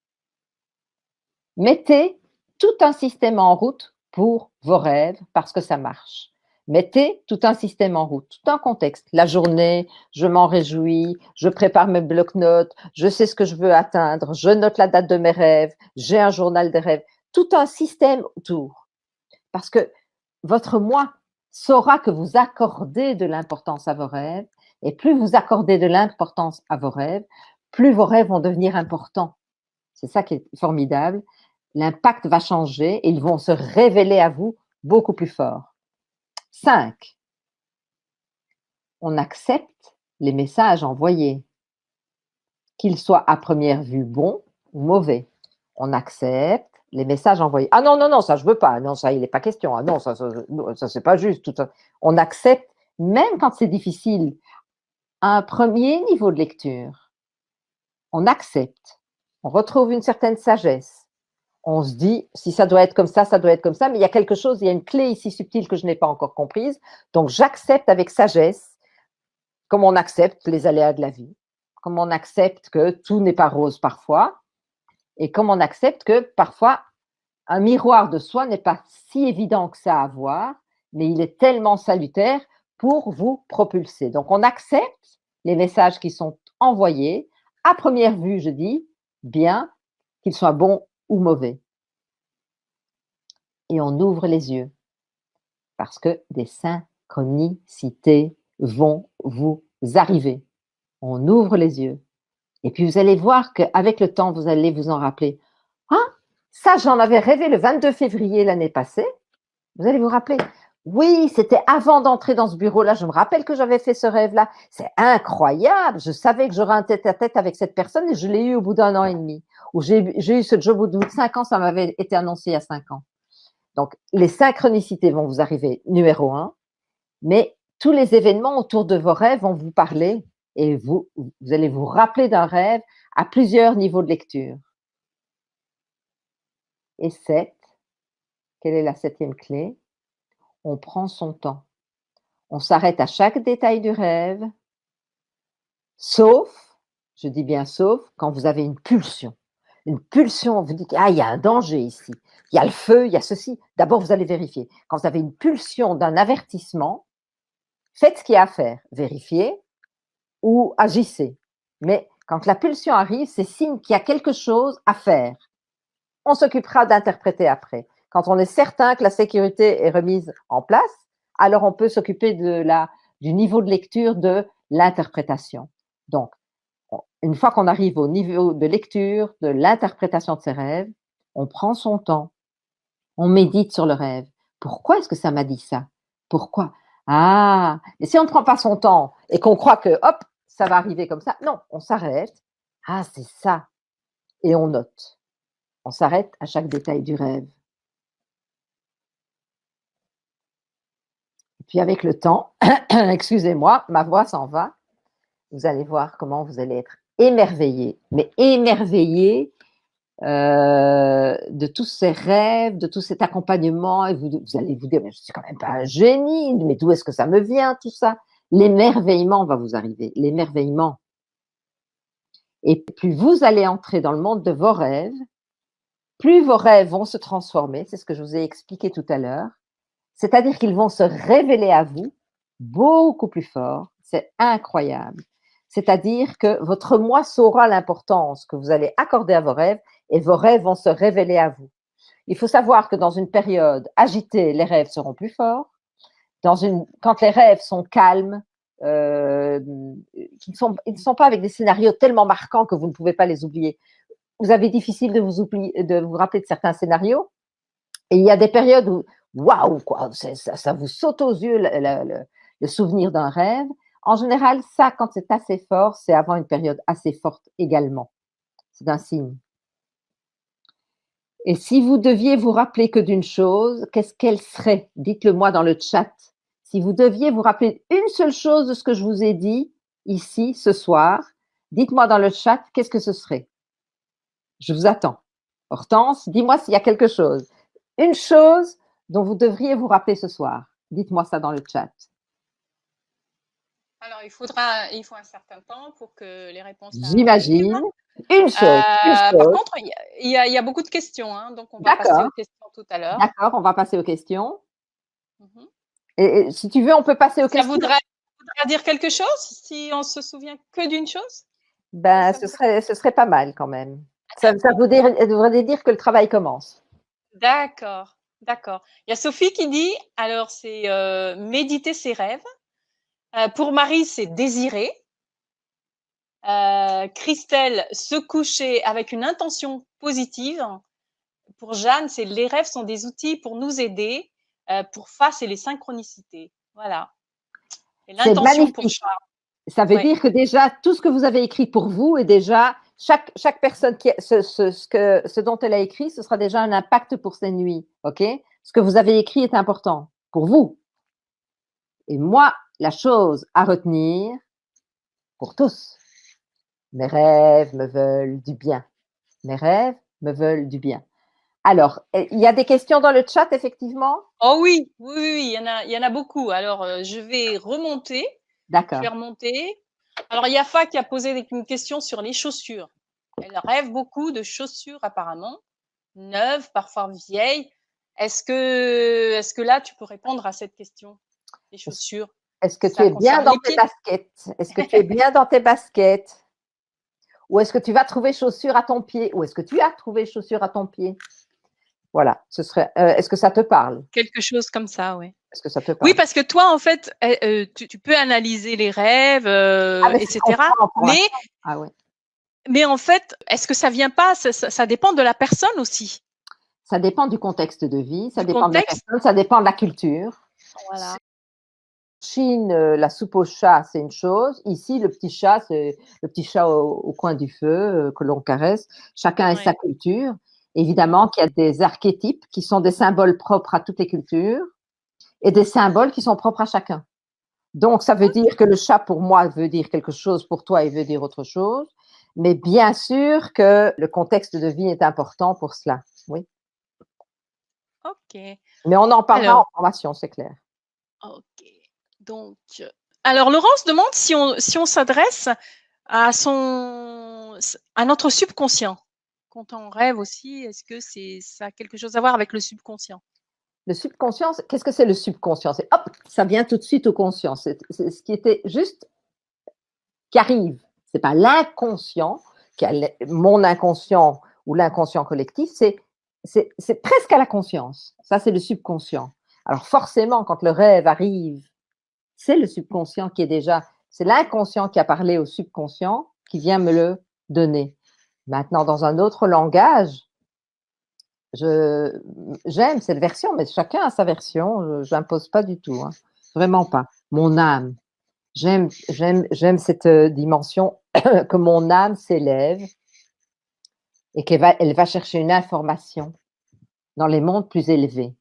Mettez tout un système en route pour vos rêves parce que ça marche. Mettez tout un système en route, tout un contexte. La journée, je m'en réjouis, je prépare mes blocs-notes, je sais ce que je veux atteindre, je note la date de mes rêves, j'ai un journal des rêves. Tout un système autour. Parce que votre moi saura que vous accordez de l'importance à vos rêves et plus vous accordez de l'importance à vos rêves, plus vos rêves vont devenir importants. C'est ça qui est formidable. L'impact va changer et ils vont se révéler à vous beaucoup plus fort. 5. On accepte les messages envoyés, qu'ils soient à première vue bons ou mauvais. On accepte les messages envoyés. Ah non, non, non, ça je veux pas. Non, ça il n'est pas question. Ah non, ça c'est pas juste. Tout ça. On accepte, même quand c'est difficile, un premier niveau de lecture. On accepte. On retrouve une certaine sagesse. On se dit, si ça doit être comme ça doit être comme ça, mais il y a quelque chose, il y a une clé ici subtile que je n'ai pas encore comprise. Donc, j'accepte avec sagesse, comme on accepte les aléas de la vie, comme on accepte que tout n'est pas rose parfois, et comme on accepte que parfois, un miroir de soi n'est pas si évident que ça à voir, mais il est tellement salutaire pour vous propulser. Donc, on accepte les messages qui sont envoyés. À première vue, je dis, bien, qu'ils soient bons ou mauvais. Et on ouvre les yeux parce que des synchronicités vont vous arriver. On ouvre les yeux. Et puis vous allez voir qu'avec le temps, vous allez vous en rappeler. Ah, ça, j'en avais rêvé le 22 février l'année passée. Vous allez vous rappeler. Oui, c'était avant d'entrer dans ce bureau-là. Je me rappelle que j'avais fait ce rêve-là. C'est incroyable. Je savais que j'aurais un tête-à-tête avec cette personne et je l'ai eu au bout d'1 an et demi. Ou j'ai eu ce job au bout de 5 ans, ça m'avait été annoncé il y a 5 ans. Donc, les synchronicités vont vous arriver, numéro 1, mais tous les événements autour de vos rêves vont vous parler et vous allez vous rappeler d'un rêve à plusieurs niveaux de lecture. Et 7, quelle est la 7e clé? On prend son temps. On s'arrête à chaque détail du rêve, sauf, je dis bien sauf, quand vous avez une pulsion. Une pulsion, vous dites, ah, il y a un danger ici, il y a le feu, il y a ceci. D'abord, vous allez vérifier. Quand vous avez une pulsion d'un avertissement, faites ce qu'il y a à faire, vérifiez ou agissez. Mais quand la pulsion arrive, c'est signe qu'il y a quelque chose à faire. On s'occupera d'interpréter après. Quand on est certain que la sécurité est remise en place, alors on peut s'occuper du niveau de lecture de l'interprétation. Donc, une fois qu'on arrive au niveau de lecture, de l'interprétation de ses rêves, on prend son temps, on médite sur le rêve. Pourquoi est-ce que ça m'a dit ça? Pourquoi? Ah, et si on ne prend pas son temps et qu'on croit que, hop, ça va arriver comme ça, non, on s'arrête. Ah, c'est ça. Et on note. On s'arrête à chaque détail du rêve. Et puis avec le temps, excusez-moi, ma voix s'en va, vous allez voir comment vous allez être émerveillé, mais émerveillé de tous ces rêves, de tout cet accompagnement, et vous allez vous dire, mais je ne suis quand même pas un génie, mais d'où est-ce que ça me vient tout ça? L'émerveillement va vous arriver, l'émerveillement. Et plus vous allez entrer dans le monde de vos rêves, plus vos rêves vont se transformer, c'est ce que je vous ai expliqué tout à l'heure, c'est-à-dire qu'ils vont se révéler à vous beaucoup plus fort, c'est incroyable. C'est-à-dire que votre moi saura l'importance que vous allez accorder à vos rêves et vos rêves vont se révéler à vous. Il faut savoir que dans une période agitée, les rêves seront plus forts. Quand les rêves sont calmes, ils ne sont pas avec des scénarios tellement marquants que vous ne pouvez pas les oublier. Vous avez difficile de vous rappeler de certains scénarios. Et il y a des périodes où, waouh, quoi, ça vous saute aux yeux le souvenir d'un rêve. En général, ça, quand c'est assez fort, c'est avant une période assez forte également. C'est un signe. Et si vous deviez vous rappeler que d'une chose, qu'est-ce qu'elle serait? Dites-le moi dans le chat. Si vous deviez vous rappeler une seule chose de ce que je vous ai dit ici, ce soir, dites-moi dans le chat, qu'est-ce que ce serait? Je vous attends. Hortense, dis-moi s'il y a quelque chose. Une chose dont vous devriez vous rappeler ce soir. Dites-moi ça dans le chat. Alors, il faut un certain temps pour que les réponses J'imagine. arrivent. Une chose. Par contre, il y a beaucoup de questions, hein, donc on va passer aux questions tout à l'heure. D'accord, on va passer aux questions. Et si tu veux, on peut passer aux questions. Ça voudrait dire quelque chose si on se souvient que d'une chose? Ben, ce serait pas mal quand même. Ça devrait dire que le travail commence. D'accord, d'accord. Il y a Sophie qui dit, alors c'est méditer ses rêves. Pour Marie, c'est désirer. Christelle, se coucher avec une intention positive. Pour Jeanne, c'est les rêves sont des outils pour nous aider. Pour Fa, c'est les synchronicités. Voilà. Et l'intention pour Charles. Ça veut dire que déjà, tout ce que vous avez écrit pour vous est déjà, chaque personne, ce dont elle a écrit, ce sera déjà un impact pour ces nuits. OK? Ce que vous avez écrit est important pour vous. Et moi, la chose à retenir pour tous, mes rêves me veulent du bien. Mes rêves me veulent du bien. Alors, il y a des questions dans le chat, effectivement? Oh oui, oui, il y en a beaucoup. Alors, je vais remonter. D'accord. Je vais remonter. Alors, il y a Fa qui a posé une question sur les chaussures. Elle rêve beaucoup de chaussures apparemment, neuves, parfois vieilles. Est-ce que là, tu peux répondre à cette question? Les chaussures. Est-ce que tu es bien dans tes baskets? Est-ce que tu es bien dans tes baskets? Ou est-ce que tu vas trouver chaussures à ton pied? Ou est-ce que tu as trouvé chaussures à ton pied? Voilà, ce serait. Est-ce que ça te parle? Quelque chose comme ça, oui. Est-ce que ça te parle? Oui, parce que toi, en fait, tu peux analyser les rêves, etc. Mais en fait, est-ce que ça vient pas? Ça dépend de la personne aussi. Ça dépend du contexte de vie, ça dépend de la personne, ça dépend de la culture. Voilà. En Chine, la soupe au chat, c'est une chose. Ici, le petit chat, c'est le petit chat au coin du feu que l'on caresse. Chacun a sa culture. Évidemment qu'il y a des archétypes qui sont des symboles propres à toutes les cultures et des symboles qui sont propres à chacun. Donc, ça veut dire que le chat, pour moi, veut dire quelque chose, pour toi, il veut dire autre chose. Mais bien sûr que le contexte de vie est important pour cela, oui. OK. Mais on en parlera en formation, c'est clair. OK. Donc, alors Laurence demande si on s'adresse à notre subconscient. Quand on rêve aussi, est-ce que ça a quelque chose à voir avec le subconscient? Le subconscient, qu'est-ce que c'est le subconscient? C'est hop, ça vient tout de suite au conscient. C'est ce qui était juste qui arrive. C'est pas l'inconscient, mon inconscient ou l'inconscient collectif, c'est presque à la conscience. Ça, c'est le subconscient. Alors forcément, quand le rêve arrive, c'est le subconscient qui est déjà, c'est l'inconscient qui a parlé au subconscient qui vient me le donner. Maintenant, dans un autre langage, j'aime cette version, mais chacun a sa version. Je n'impose pas du tout, hein. Vraiment pas. Mon âme. J'aime cette dimension que mon âme s'élève et elle va chercher une information dans les mondes plus élevés.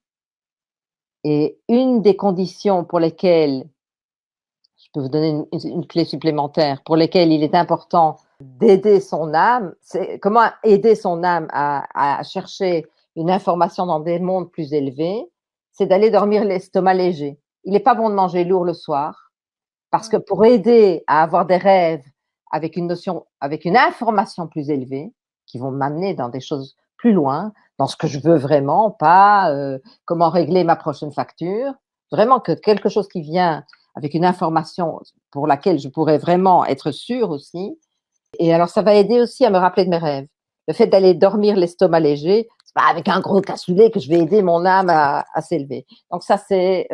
Et une des conditions pour lesquelles, je peux vous donner une clé supplémentaire, pour lesquelles il est important d'aider son âme, c'est comment aider son âme à chercher une information dans des mondes plus élevés, c'est d'aller dormir l'estomac léger. Il n'est pas bon de manger lourd le soir, parce que pour aider à avoir des rêves avec une notion, avec une information plus élevée, qui vont m'amener dans des choses plus loin, dans ce que je veux vraiment, pas comment régler ma prochaine facture, vraiment que quelque chose qui vient avec une information pour laquelle je pourrais vraiment être sûre aussi. Et alors, ça va aider aussi à me rappeler de mes rêves. Le fait d'aller dormir l'estomac léger, c'est pas avec un gros cassoulet que je vais aider mon âme à s'élever. Donc ça, c'est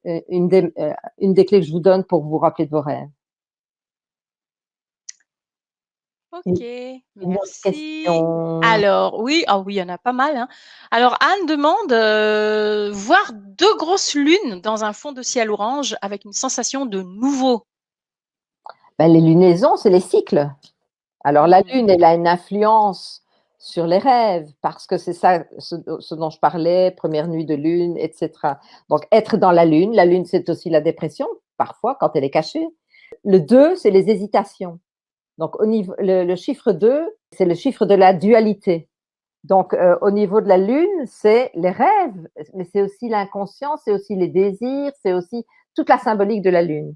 une des clés que je vous donne pour vous rappeler de vos rêves. Ok, Une autre merci. question. Alors, oui, ah oui, il y en a pas mal, hein. Alors, Anne demande voir deux grosses lunes dans un fond de ciel orange avec une sensation de nouveau. Ben, les lunaisons, c'est les cycles. Alors la Mhm. lune, elle a une influence sur les rêves parce que c'est ça ce dont je parlais, première nuit de lune, et cetera. Donc être dans la lune, c'est aussi la dépression, parfois quand elle est cachée. Le 2, c'est les hésitations. Donc au niveau le chiffre 2, c'est le chiffre de la dualité. Donc au niveau de la lune, c'est les rêves, mais c'est aussi l'inconscient, c'est aussi les désirs, c'est aussi toute la symbolique de la lune.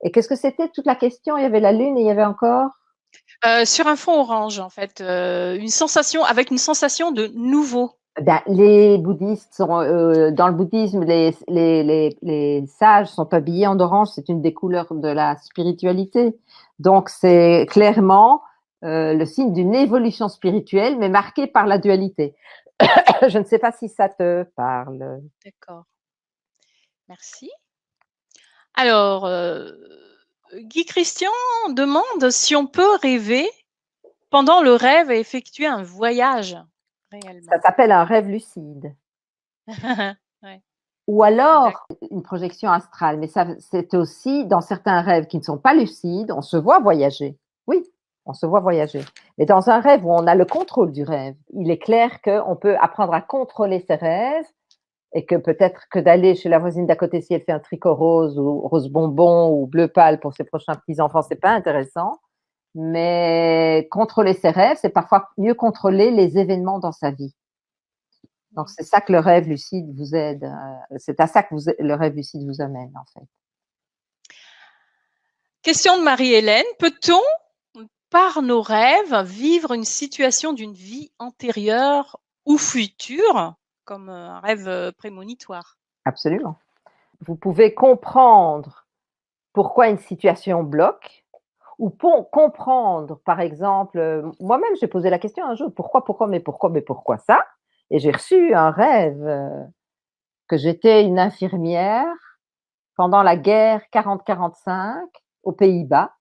Et qu'est-ce que c'était toute la question? Il y avait la lune et il y avait encore? Sur un fond orange, en fait, avec une sensation de nouveau. Ben, les bouddhistes sont, dans le bouddhisme, les sages sont habillés en orange, c'est une des couleurs de la spiritualité. Donc, c'est clairement le signe d'une évolution spirituelle, mais marquée par la dualité. Je ne sais pas si ça te parle. D'accord, merci. Alors, Guy Christian demande si on peut rêver pendant le rêve et effectuer un voyage Ça réellement. s'appelle un rêve lucide. Ouais, Ou d'accord. alors une projection astrale, mais ça, c'est aussi dans certains rêves qui ne sont pas lucides, on se voit voyager. Oui, on se voit voyager. Mais dans un rêve où on a le contrôle du rêve, il est clair qu'on peut apprendre à contrôler ses rêves et que peut-être que d'aller chez la voisine d'à côté si elle fait un tricot rose ou rose bonbon ou bleu pâle pour ses prochains petits-enfants, c'est pas intéressant. Mais contrôler ses rêves, c'est parfois mieux contrôler les événements dans sa vie. Donc, Mhm. c'est ça que le rêve lucide vous aide. C'est à ça que le rêve lucide vous amène, en fait. Question de Marie-Hélène. Peut-on, par nos rêves, vivre une situation d'une vie antérieure ou future, comme un rêve prémonitoire? Absolument. Vous pouvez comprendre pourquoi une situation bloque ou pour comprendre, par exemple, moi-même, j'ai posé la question un jour, mais pourquoi ça? Et j'ai reçu un rêve que j'étais une infirmière pendant la guerre 40-45 aux Pays-Bas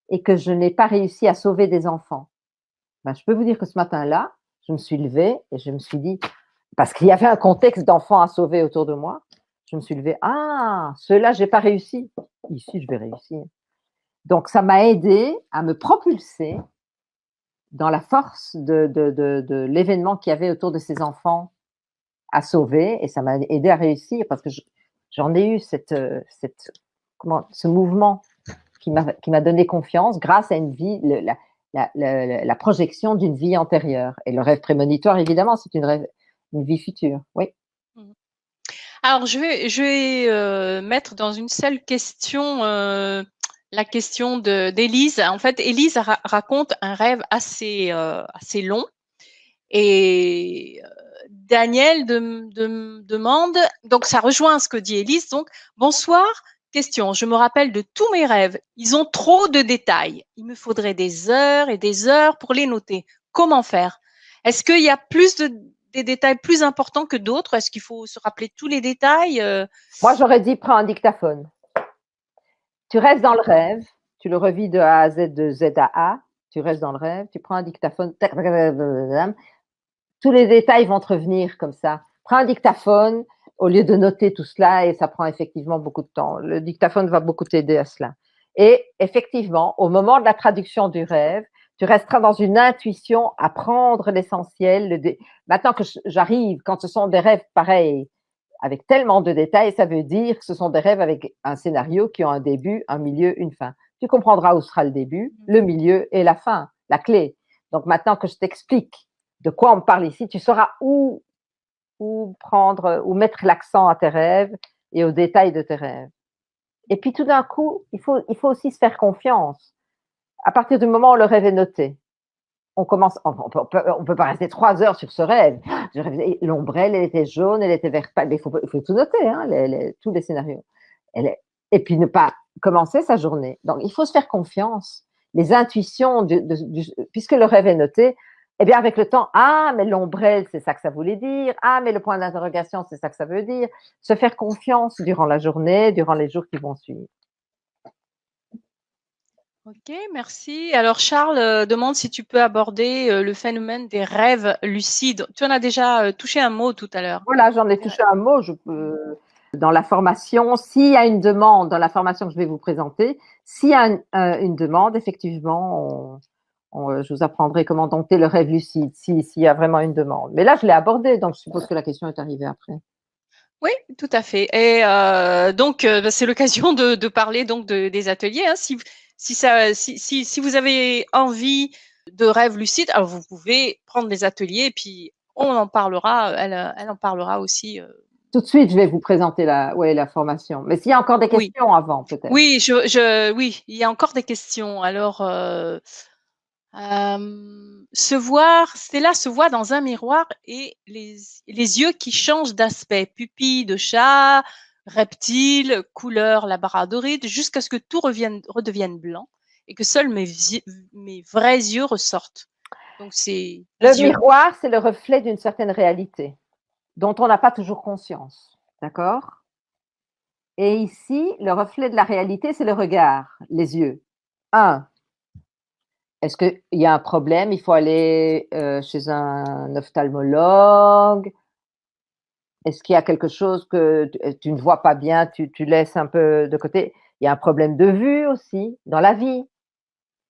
et que je n'ai pas réussi à sauver des enfants. Ben, je peux vous dire que ce matin-là, je me suis levée et je me suis dit, parce qu'il y avait un contexte d'enfants à sauver autour de moi, je me suis levée, ah, ceux-là, j'ai pas réussi. Ici, je vais réussir. Donc, ça m'a aidé à me propulser dans la force de l'événement qu'il y avait autour de ces enfants à sauver et ça m'a aidé à réussir parce que j'en ai eu ce mouvement qui m'a donné confiance grâce à une vie, la projection d'une vie antérieure. Et le rêve prémonitoire, évidemment, c'est une vie future. Oui. Mhm. Alors, je vais mettre dans une seule question la question d'Élise. En fait, Élise raconte un rêve assez long. Et Daniel demande, donc ça rejoint ce que dit Élise, donc, bonsoir, question, je me rappelle de tous mes rêves, ils ont trop de détails, il me faudrait des heures et des heures pour les noter. Comment faire? Est-ce qu'il y a des détails plus importants que d'autres? Est-ce qu'il faut se rappeler tous les détails? Moi, j'aurais dit, prends un dictaphone. Tu restes dans le D'accord. rêve, tu le revis de A à Z, de Z à A, tu restes dans le rêve, tu prends un dictaphone, tous les détails vont te revenir comme ça. Prends un dictaphone au lieu de noter tout cela et ça prend effectivement beaucoup de temps. Le dictaphone va beaucoup t'aider à cela. Et effectivement, au moment de la traduction du rêve, Tu resteras dans une intuition à prendre l'essentiel. Maintenant que j'arrive, quand ce sont des rêves pareils, avec tellement de détails, ça veut dire que ce sont des rêves avec un scénario qui ont un début, un milieu, une fin. Tu comprendras où sera le début, le milieu et la fin, la clé. Donc maintenant que je t'explique de quoi on me parle ici, tu sauras où prendre, où mettre l'accent à tes rêves et aux détails de tes rêves. Et puis tout d'un coup, il faut aussi se faire confiance. À partir du moment où le rêve est noté, on peut pas rester 3 heures sur ce rêve. L'ombrelle, elle était jaune, elle était verte. Mais il faut tout noter, hein, tous les scénarios. Et puis ne pas commencer sa journée. Donc il faut se faire confiance. Les intuitions, puisque le rêve est noté, eh bien avec le temps, ah mais l'ombrelle, c'est ça que ça voulait dire. Ah mais le point d'interrogation, c'est ça que ça veut dire. Se faire confiance durant la journée, durant les jours qui vont suivre. Ok, merci. Alors Charles demande si tu peux aborder le phénomène des rêves lucides. Tu en as déjà touché un mot tout à l'heure. Voilà, j'en ai touché un mot. Je peux, dans la formation, s'il y a une demande, dans la formation que je vais vous présenter, s'il y a une demande, effectivement, je vous apprendrai comment dompter le rêve lucide, s'il y a vraiment une demande. Mais là, je l'ai abordé, donc je suppose que la question est arrivée après. Oui, tout à fait. Et donc, c'est l'occasion de parler donc des ateliers. Hein. Si vous avez envie de rêves lucides, alors vous pouvez prendre des ateliers et puis on en parlera. Elle en parlera aussi. Tout de suite, je vais vous présenter la formation. Mais s'il y a encore des Oui, questions avant, peut-être. oui, oui, il y a encore des questions. Alors, Stella se voit dans un miroir et les yeux qui changent d'aspect, pupilles de chat, reptile, couleur labradorite, jusqu'à ce que tout redevienne blanc et que seuls mes vrais yeux ressortent. Donc c'est Le les yeux. miroir, c'est le reflet d'une certaine réalité dont on n'a pas toujours conscience. D'accord? Et ici, le reflet de la réalité, c'est le regard, les yeux. Est-ce qu'il y a un problème? Il faut aller chez un ophtalmologue? Est-ce qu'il y a quelque chose que tu ne vois pas bien, tu laisses un peu de côté? Il y a un problème de vue aussi dans la vie.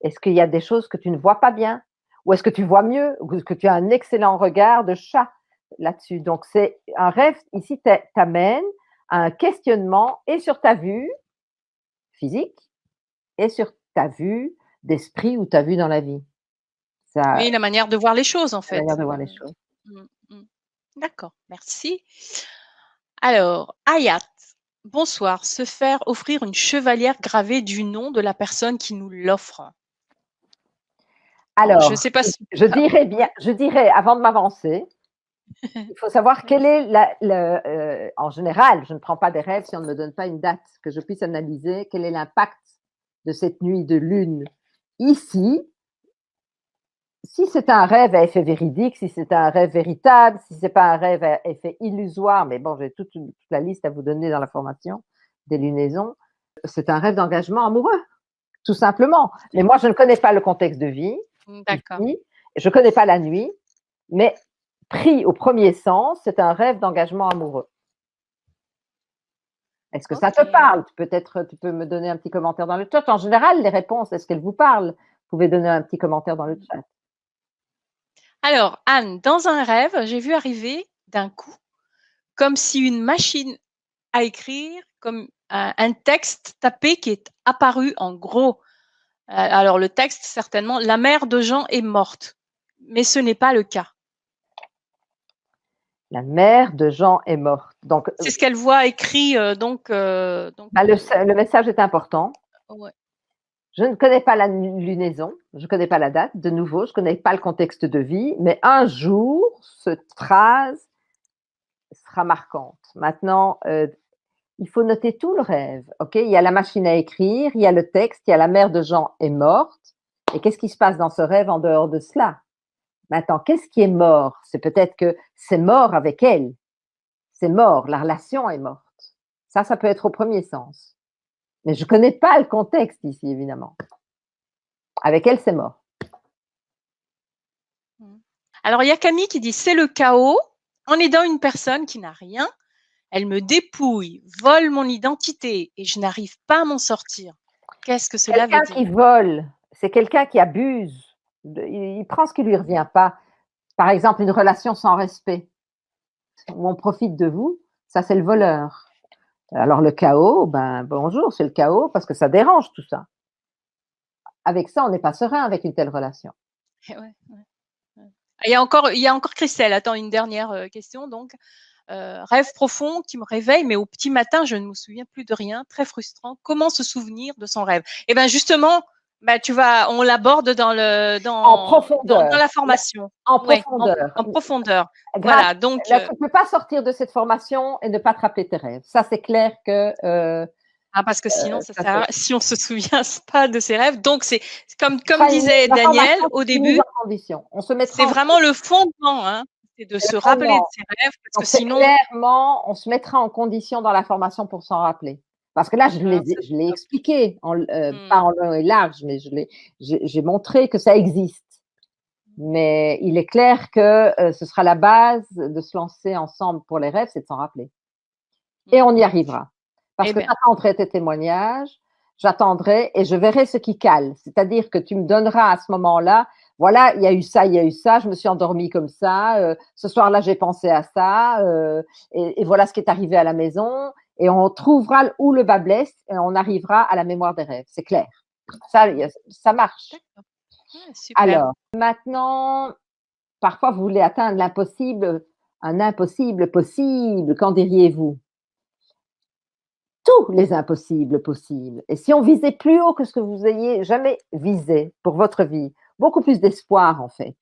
Est-ce qu'il y a des choses que tu ne vois pas bien? Ou est-ce que tu vois mieux? Ou est-ce que tu as un excellent regard de chat là-dessus? Donc, c'est un rêve ici t'amène à un questionnement et sur ta vue physique et sur ta vue d'esprit ou ta vue dans la vie. Ça, Oui, la manière de voir les choses en la manière fait. de voir les choses. Mm, mm. D'accord, merci. Alors, Ayat, bonsoir. Se faire offrir une chevalière gravée du nom de la personne qui nous l'offre. Alors, je ne Alors, sais pas si. je dirais avant de m'avancer, il faut savoir quelle est en général, je ne prends pas des rêves si on ne me donne pas une date, que je puisse analyser quel est l'impact de cette nuit de lune ici. Si c'est un rêve à effet véridique, si c'est un rêve véritable, si c'est pas un rêve à effet illusoire, mais bon, j'ai toute la liste à vous donner dans la formation des lunaisons, c'est un rêve d'engagement amoureux, tout simplement. Mais moi, je ne connais pas le contexte de vie D'accord. ici, je ne connais pas la nuit, mais pris au premier sens, c'est un rêve d'engagement amoureux. Est-ce que ça te Ok. parle? Peut-être tu peux me donner un petit commentaire dans le chat. En général, les réponses, est-ce qu'elles vous parlent? Vous pouvez donner un petit commentaire dans le chat. Alors, Anne, dans un rêve, j'ai vu arriver d'un coup, comme si une machine à écrire, comme un texte tapé qui est apparu en gros. Alors, le texte, certainement, la mère de Jean est morte, mais ce n'est pas le cas. La mère de Jean est morte. Donc, C'est ce qu'elle voit écrit, le message est important. ouais. Je ne connais pas la lunaison, je ne connais pas la date, de nouveau, je ne connais pas le contexte de vie, mais un jour, cette phrase sera marquante. Maintenant, il faut noter tout le rêve. Ok, il y a la machine à écrire, il y a le texte, il y a la mère de Jean est morte. Et qu'est-ce qui se passe dans ce rêve en dehors de cela? Maintenant, qu'est-ce qui est mort? C'est peut-être que c'est mort avec elle. C'est mort, la relation est morte. Ça peut être au premier sens. Mais je ne connais pas le contexte ici, évidemment. Avec elle, c'est mort. Alors, il y a Camille qui dit c'est le chaos en aidant une personne qui n'a rien. Elle me dépouille, vole mon identité et je n'arrive pas à m'en sortir. Qu'est-ce que cela veut Quelqu'un dire? qui vole, c'est quelqu'un qui abuse il prend ce qui lui revient pas. Par exemple, une relation sans respect, où on profite de vous, ça c'est le voleur. Alors le chaos, ben bonjour, c'est le chaos parce que ça dérange tout ça. Avec ça, on n'est pas serein avec une telle relation. Ouais, ouais. Il y a encore Christelle. Attends, une dernière question donc. Rêve profond qui me réveille, mais au petit matin, je ne me souviens plus de rien. Très frustrant. Comment se souvenir de son rêve? Eh ben justement, bah, on l'aborde dans En profondeur. dans la formation. En Ouais, profondeur. en profondeur. Grâce, Voilà. Donc, là, tu ne peux pas sortir de cette formation et ne pas te rappeler tes rêves. Ça, c'est clair que parce que sinon, ça ça, sert à rien. Si on se souvient pas de ses rêves, donc c'est comme sera disait la Daniel formation au une mise début, en condition. On se mettra c'est en vraiment le fondement, hein. C'est de se rappeler de fondement. ses rêves, parce que Donc, c'est sinon, clairement, on se mettra en condition dans la formation pour s'en rappeler. Parce que là, hein, ça, je c'est l'ai top. expliqué, pas Mmh. en long et large, mais j'ai montré que ça existe. Mais il est clair que ce sera la base de se lancer ensemble pour les rêves, c'est de s'en rappeler. Et on y arrivera. Parce Eh que bien, j'attendrai tes témoignages, j'attendrai et je verrai ce qui cale. C'est-à-dire que tu me donneras à ce moment-là, voilà, il y a eu ça, il y a eu ça, je me suis endormie comme ça, ce soir-là j'ai pensé à ça, et voilà ce qui est arrivé à la maison. Et on trouvera où le bas blesse et on arrivera à la mémoire des rêves. C'est clair. Ça marche. d'accord. Ouais, super. Alors, maintenant, parfois vous voulez atteindre l'impossible, un impossible possible. Qu'en diriez-vous? Tous les impossibles possibles. Et si on visait plus haut que ce que vous ayez jamais visé pour votre vie, beaucoup plus d'espoir en fait.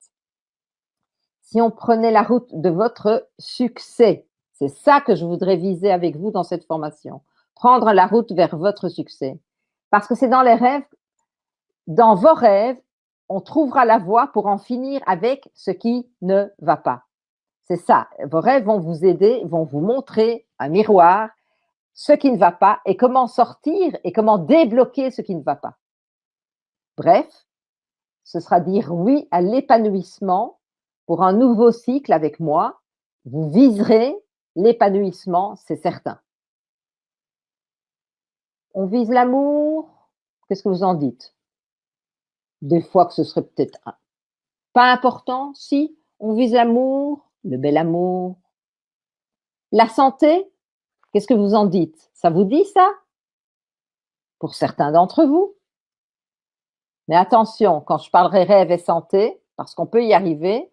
Si on prenait la route de votre succès, c'est ça que je voudrais viser avec vous dans cette formation. Prendre la route vers votre succès. Parce que c'est dans les rêves, dans vos rêves, on trouvera la voie pour en finir avec ce qui ne va pas. C'est ça. Vos rêves vont vous aider, vont vous montrer un miroir ce qui ne va pas et comment sortir et comment débloquer ce qui ne va pas. Bref, ce sera dire oui à l'épanouissement pour un nouveau cycle avec moi. Vous viserez l'épanouissement, c'est certain. On vise l'amour. Qu'est-ce que vous en dites? Des fois que ce serait peut-être pas important. Si, on vise l'amour, le bel amour. La santé, qu'est-ce que vous en dites? Ça vous dit ça? Pour certains d'entre vous. Mais attention, quand je parlerai rêve et santé, parce qu'on peut y arriver,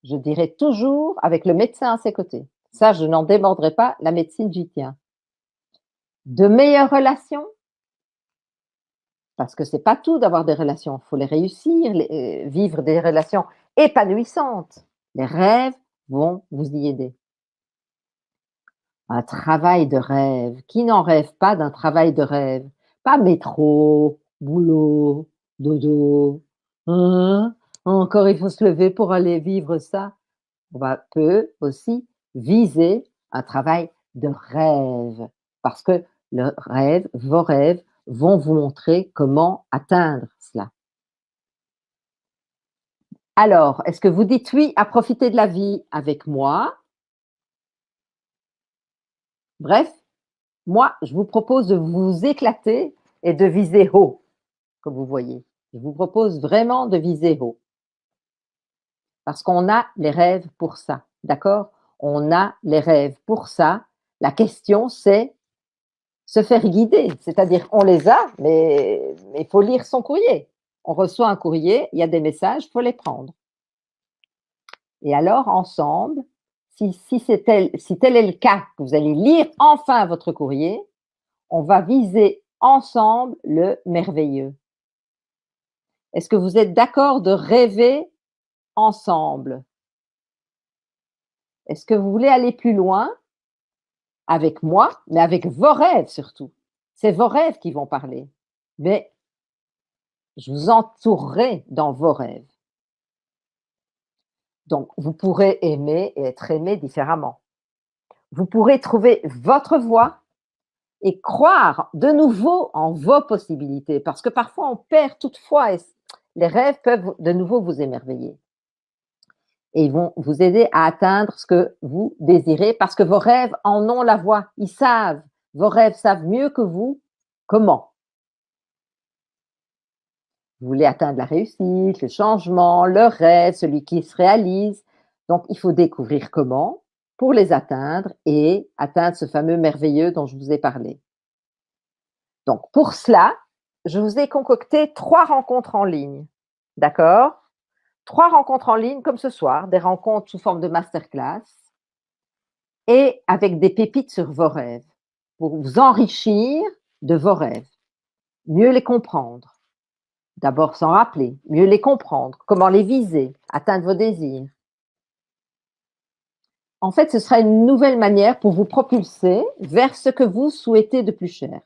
je dirai toujours avec le médecin à ses côtés. Ça, je n'en démordrai pas, la médecine, j'y tiens. De meilleures relations, parce que c'est pas tout d'avoir des relations, il faut les réussir, vivre des relations épanouissantes. Les rêves vont vous y aider. Un travail de rêve. Qui n'en rêve pas d'un travail de rêve? Pas métro, boulot, dodo. Hein? Encore il faut se lever pour aller vivre ça. Peut aussi viser un travail de rêve. Parce que le rêve, vos rêves vont vous montrer comment atteindre cela. Alors, est-ce que vous dites oui à profiter de la vie avec moi? Bref, moi, je vous propose de vous éclater et de viser haut, comme vous voyez. Je vous propose vraiment de viser haut. Parce qu'on a les rêves pour ça, d'accord? On a les rêves pour ça. La question, c'est se faire guider, c'est-à-dire on les a, mais il faut lire son courrier. On reçoit un courrier, il y a des messages, il faut les prendre. Et alors, ensemble, si tel est le cas, que vous allez lire enfin votre courrier, on va viser ensemble le merveilleux. Est-ce que vous êtes d'accord de rêver ensemble? Est-ce que vous voulez aller plus loin avec moi, mais avec vos rêves surtout? C'est vos rêves qui vont parler. Mais je vous entourerai dans vos rêves. Donc, vous pourrez aimer et être aimé différemment. Vous pourrez trouver votre voie et croire de nouveau en vos possibilités, parce que parfois on perd toutefois et les rêves peuvent de nouveau vous émerveiller. Et ils vont vous aider à atteindre ce que vous désirez, parce que vos rêves en ont la voie. Ils savent, vos rêves savent mieux que vous comment. Vous voulez atteindre la réussite, le changement, le rêve, celui qui se réalise. Donc, il faut découvrir comment pour les atteindre et atteindre ce fameux merveilleux dont je vous ai parlé. Donc, pour cela, je vous ai concocté 3 rencontres en ligne. D'accord? 3 rencontres en ligne comme ce soir, des rencontres sous forme de masterclass et avec des pépites sur vos rêves pour vous enrichir de vos rêves, mieux les comprendre. D'abord s'en rappeler, mieux les comprendre, comment les viser, atteindre vos désirs. En fait, ce sera une nouvelle manière pour vous propulser vers ce que vous souhaitez de plus cher.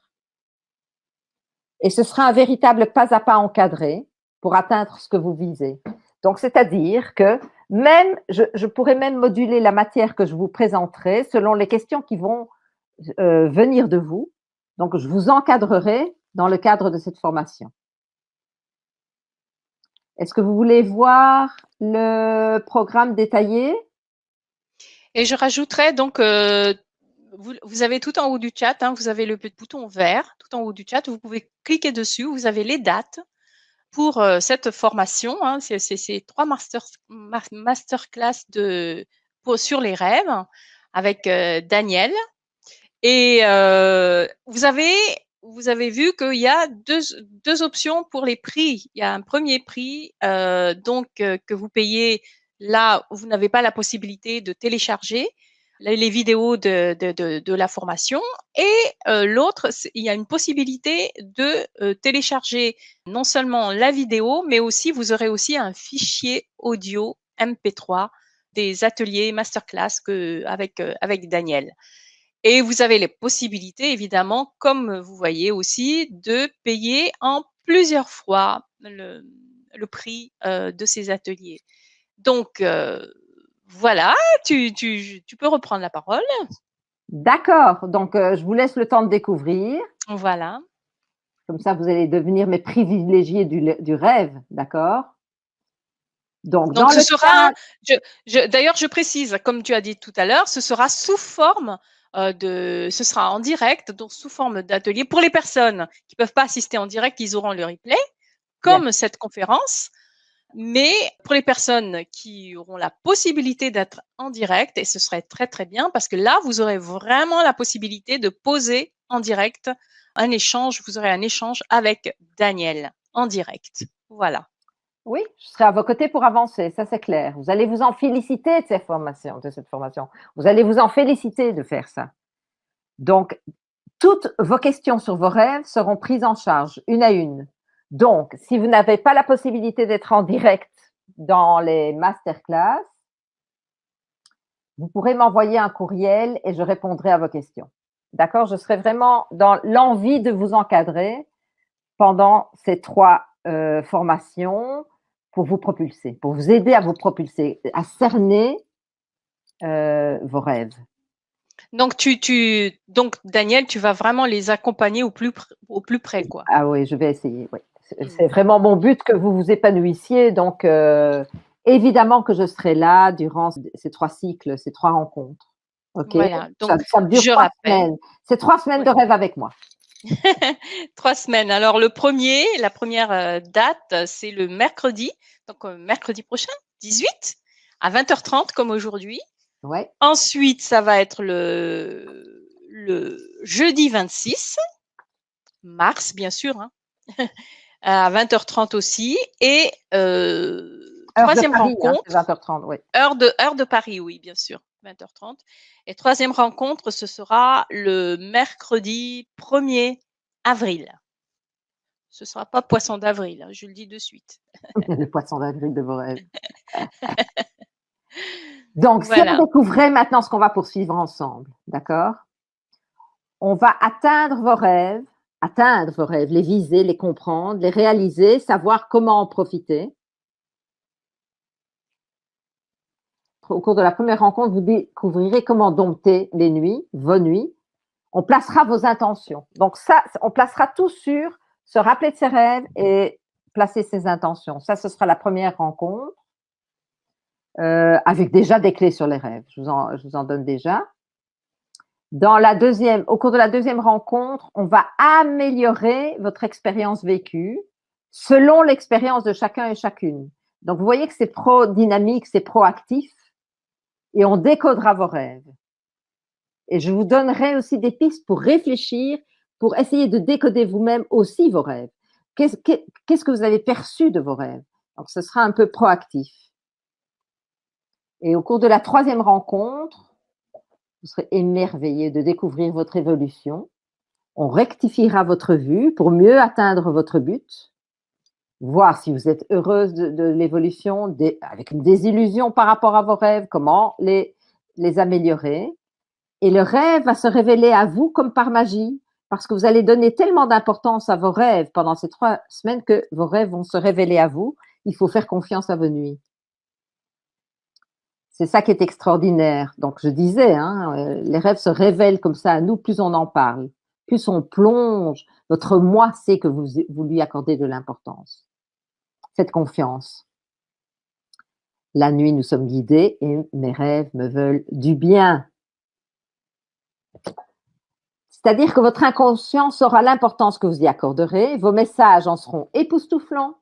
Et ce sera un véritable pas à pas encadré pour atteindre ce que vous visez. Donc, c'est-à-dire que même, je pourrais même moduler la matière que je vous présenterai selon les questions qui vont venir de vous. Donc, je vous encadrerai dans le cadre de cette formation. Est-ce que vous voulez voir le programme détaillé? Et je rajouterais donc, vous avez tout en haut du chat, hein, vous avez le petit bouton vert tout en haut du chat, vous pouvez cliquer dessus, vous avez les dates pour cette formation, hein, c'est 3 masterclass sur les rêves avec Daniel. Et vous avez vu qu'il y a deux options pour les prix. Il y a un premier prix que vous payez là où vous n'avez pas la possibilité de télécharger les vidéos de la formation. Et l'autre, il y a une possibilité de télécharger non seulement la vidéo, mais aussi vous aurez aussi un fichier audio MP3 des ateliers masterclass avec Daniel. Et vous avez les possibilités, évidemment, comme vous voyez aussi, de payer en plusieurs fois le prix de ces ateliers. Donc, voilà, tu peux reprendre la parole. D'accord. Donc, je vous laisse le temps de découvrir. Voilà. Comme ça, vous allez devenir mes privilégiés du rêve. D'accord? Donc, dans Donc, ce le sera, d'ailleurs, je précise, comme tu as dit tout à l'heure, ce sera sous forme ce sera en direct, donc sous forme d'atelier. Pour les personnes qui peuvent pas assister en direct, ils auront le replay, comme cette conférence. Mais pour les personnes qui auront la possibilité d'être en direct, et ce serait très, très bien, parce que là, vous aurez vraiment la possibilité de poser en direct un échange. Vous aurez un échange avec Daniel en direct. Voilà. Oui, je serai à vos côtés pour avancer, ça c'est clair. Vous allez vous en féliciter de cette formation. Vous allez vous en féliciter de faire ça. Donc, toutes vos questions sur vos rêves seront prises en charge, une à une. Donc, si vous n'avez pas la possibilité d'être en direct dans les masterclass, vous pourrez m'envoyer un courriel et je répondrai à vos questions. D'accord? Je serai vraiment dans l'envie de vous encadrer pendant ces 3 formations pour vous propulser, pour vous aider à vous propulser, à cerner vos rêves. Donc, donc, Daniel, tu vas vraiment les accompagner au plus près, quoi. Ah oui, je vais essayer, oui. C'est vraiment mon but que vous vous épanouissiez. Donc, évidemment que je serai là durant ces 3 cycles, ces 3 rencontres. OK? Voilà. Donc, ça dure je 3 rappelle. semaines. C'est 3 semaines de rêve avec moi. 3 semaines. Alors, la première date, c'est le mercredi. Donc, mercredi prochain, 18 à 20h30 comme aujourd'hui. Ouais. Ensuite, ça va être le jeudi 26 mars, bien sûr, hein, à 20h30 aussi. Et troisième rencontre. Hein, 20h30, oui. Heure de Paris, oui, bien sûr, 20h30. Et troisième rencontre, ce sera le mercredi 1er avril. Ce ne sera pas poisson d'avril, hein, je le dis de suite. Le poisson d'avril de vos rêves. Donc, Voilà. si on découvrait maintenant ce qu'on va poursuivre ensemble, d'accord? On va atteindre vos rêves, les viser, les comprendre, les réaliser, savoir comment en profiter. Au cours de la première rencontre, vous découvrirez comment dompter les nuits, vos nuits. On placera vos intentions. Donc ça, on placera tout sur se rappeler de ses rêves et placer ses intentions. Ça, ce sera la première rencontre avec déjà des clés sur les rêves. Je vous en donne déjà. Au cours de la deuxième rencontre, on va améliorer votre expérience vécue selon l'expérience de chacun et chacune. Donc, vous voyez que c'est pro-dynamique, c'est proactif, et on décodera vos rêves. Et je vous donnerai aussi des pistes pour réfléchir, pour essayer de décoder vous-même aussi vos rêves. Qu'est-ce que vous avez perçu de vos rêves? Donc, ce sera un peu proactif. Et au cours de la 3e rencontre, vous serez émerveillé de découvrir votre évolution. On rectifiera votre vue pour mieux atteindre votre but, voir si vous êtes heureuse de l'évolution, avec une désillusion par rapport à vos rêves, comment les améliorer. Et le rêve va se révéler à vous comme par magie, parce que vous allez donner tellement d'importance à vos rêves pendant ces 3 semaines que vos rêves vont se révéler à vous. Il faut faire confiance à vos nuits. C'est ça qui est extraordinaire. Donc, je disais, les rêves se révèlent comme ça à nous, plus on en parle, plus on plonge. Votre moi sait que vous lui accordez de l'importance. Faites confiance. La nuit, nous sommes guidés et mes rêves me veulent du bien. C'est-à-dire que votre inconscient saura l'importance que vous y accorderez. Vos messages en seront époustouflants.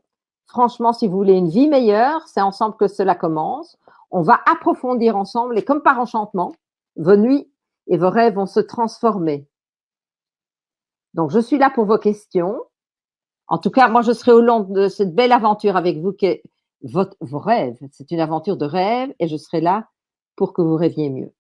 Franchement, si vous voulez une vie meilleure, c'est ensemble que cela commence. On va approfondir ensemble et comme par enchantement, vos nuits et vos rêves vont se transformer. Donc, je suis là pour vos questions. En tout cas, moi, je serai au long de cette belle aventure avec vous qui est vos rêves. C'est une aventure de rêve et je serai là pour que vous rêviez mieux.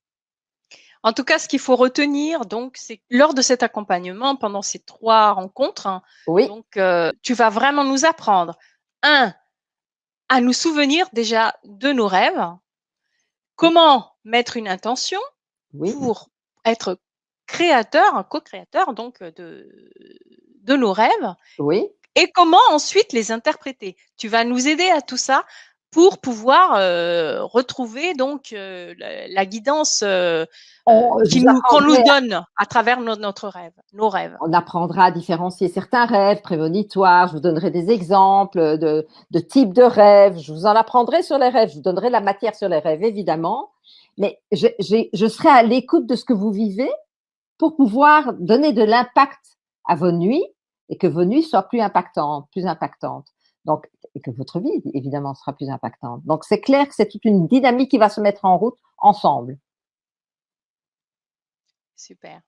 En tout cas, ce qu'il faut retenir, donc, c'est que lors de cet accompagnement, pendant ces 3 rencontres, oui. Donc, tu vas vraiment nous apprendre, à nous souvenir déjà de nos rêves, comment mettre une intention pour être créateur, co-créateur donc de nos rêves, et comment ensuite les interpréter. Tu vas nous aider à tout ça pour pouvoir retrouver donc la guidance qu'on nous donne à travers nos rêves. On apprendra à différencier certains rêves prémonitoires, je vous donnerai des exemples de types de rêves, je vous en apprendrai sur les rêves, je vous donnerai la matière sur les rêves évidemment, mais je serai à l'écoute de ce que vous vivez pour pouvoir donner de l'impact à vos nuits et que vos nuits soient plus impactantes. Donc, et que votre vie, évidemment, sera plus impactante. Donc, c'est clair que c'est toute une dynamique qui va se mettre en route ensemble. Super.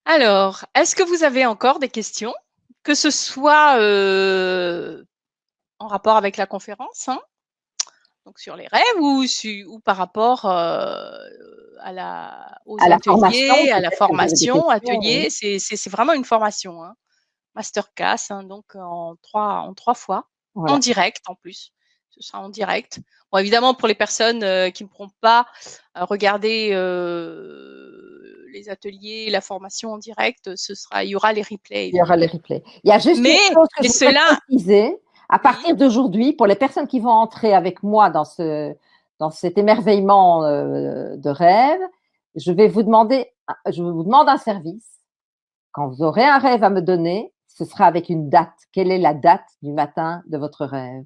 Alors, est-ce que vous avez encore des questions, que ce soit en rapport avec la conférence, donc sur les rêves, ou par rapport aux ateliers, à la formation, atelier, c'est vraiment une formation, masterclass, donc en trois fois, voilà. En direct en plus. Ce sera en direct. Bon, évidemment, pour les personnes qui ne pourront pas regarder les ateliers, la formation en direct, il y aura les replays. Il y aura les replays. Il y a juste une chose que je voudrais préciser. À partir d'aujourd'hui, pour les personnes qui vont entrer avec moi dans cet émerveillement de rêve, je vous demande un service. Quand vous aurez un rêve à me donner, ce sera avec une date. Quelle est la date du matin de votre rêve?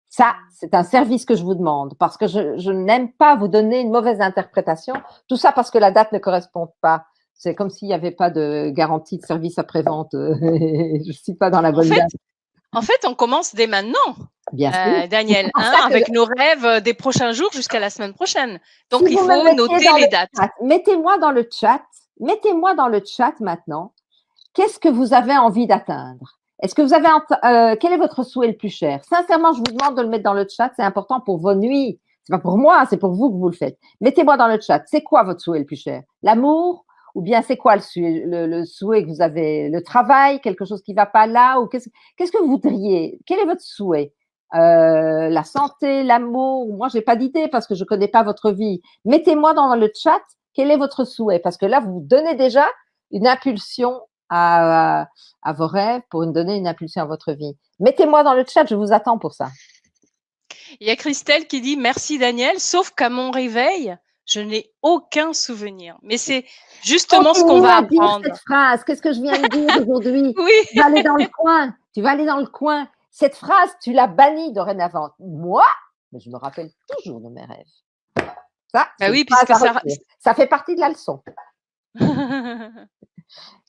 Ça, c'est un service que je vous demande parce que je n'aime pas vous donner une mauvaise interprétation. Tout ça parce que la date ne correspond pas. C'est comme s'il n'y avait pas de garantie de service après-vente. Je ne suis pas dans la bonne date. En fait, on commence dès maintenant, bien sûr. Daniel, avec nos rêves des prochains jours jusqu'à la semaine prochaine. Donc, il faut noter les dates. Mettez-moi dans le chat maintenant. Qu'est-ce que vous avez envie d'atteindre? Est-ce que vous avez quel est votre souhait le plus cher? Sincèrement, je vous demande de le mettre dans le chat. C'est important pour vos nuits. C'est pas pour moi, c'est pour vous que vous le faites. Mettez-moi dans le chat. C'est quoi votre souhait le plus cher? L'amour? Ou bien c'est quoi le souhait que vous avez? Le travail? Quelque chose qui va pas là? Ou qu'est-ce que vous voudriez? Quel est votre souhait? La santé, l'amour? Moi, j'ai pas d'idée parce que je connais pas votre vie. Mettez-moi dans le chat quel est votre souhait? Parce que là, vous vous donnez déjà une impulsion à vos rêves pour donner une impulsion à votre vie. Mettez-moi dans le chat, je vous attends pour ça. Il y a Christelle qui dit « Merci Daniel, sauf qu'à mon réveil, je n'ai aucun souvenir. » Mais c'est justement ce qu'on va apprendre. Cette phrase, qu'est-ce que je viens de dire aujourd'hui? Oui. Tu vas aller dans le coin. Cette phrase, tu l'as bannie dorénavant. Moi, mais je me rappelle toujours de mes rêves. Ça, oui, puisque ça fait partie de la leçon.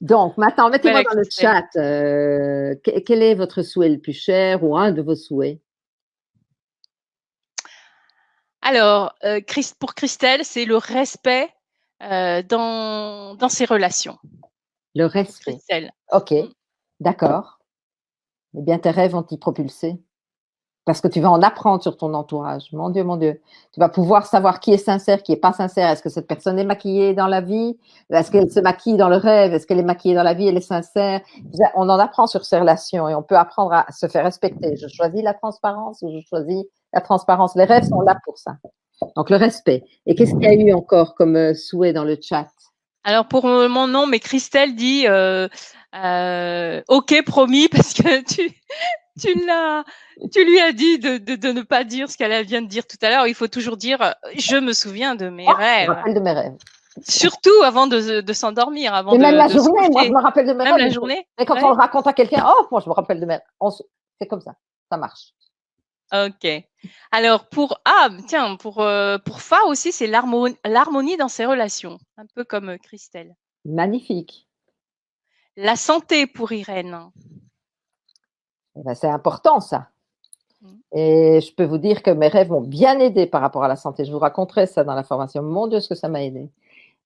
Donc maintenant, mettez-moi Voilà, dans le Christelle. chat, quel est votre souhait le plus cher ou un de vos souhaits? Alors, pour Christelle, c'est le respect, dans ses relations. Le respect. Christelle. OK, Mmh. d'accord. Eh bien, tes rêves vont t'y propulser. Parce que tu vas en apprendre sur ton entourage. Mon Dieu, mon Dieu. Tu vas pouvoir savoir qui est sincère, qui est pas sincère. Est-ce que cette personne est maquillée dans la vie? Est-ce qu'elle se maquille dans le rêve? Est-ce qu'elle est maquillée dans la vie? Elle est sincère? On en apprend sur ces relations et on peut apprendre à se faire respecter. Je choisis la transparence ou je choisis la transparence. Les rêves sont là pour ça. Donc, le respect. Et qu'est-ce qu'il y a eu encore comme souhait dans le chat? Alors pour, mon nom, mais Christelle dit, «OK, promis», parce que tu l'as tu lui as dit de ne pas dire ce qu'elle vient de dire tout à l'heure. Il faut toujours dire, «Je me souviens de mes Oh, je me rêves», rappelle de mes rêves. surtout avant de s'endormir, avant Et même la de se journée, moi, je coucher. me rappelle de mes Même rêves. la journée? Mais quand on Ouais? le raconte à quelqu'un, oh, moi, je me rappelle de mes rêves. C'est comme ça marche. OK. Alors tiens, pour Fa aussi, c'est l'harmonie dans ses relations, un peu comme, Christelle. Magnifique. La santé pour Irène. Eh ben, c'est important ça. Mmh. Et je peux vous dire que mes rêves m'ont bien aidé par rapport à la santé. Je vous raconterai ça dans la formation. Mon Dieu, ce que ça m'a aidé.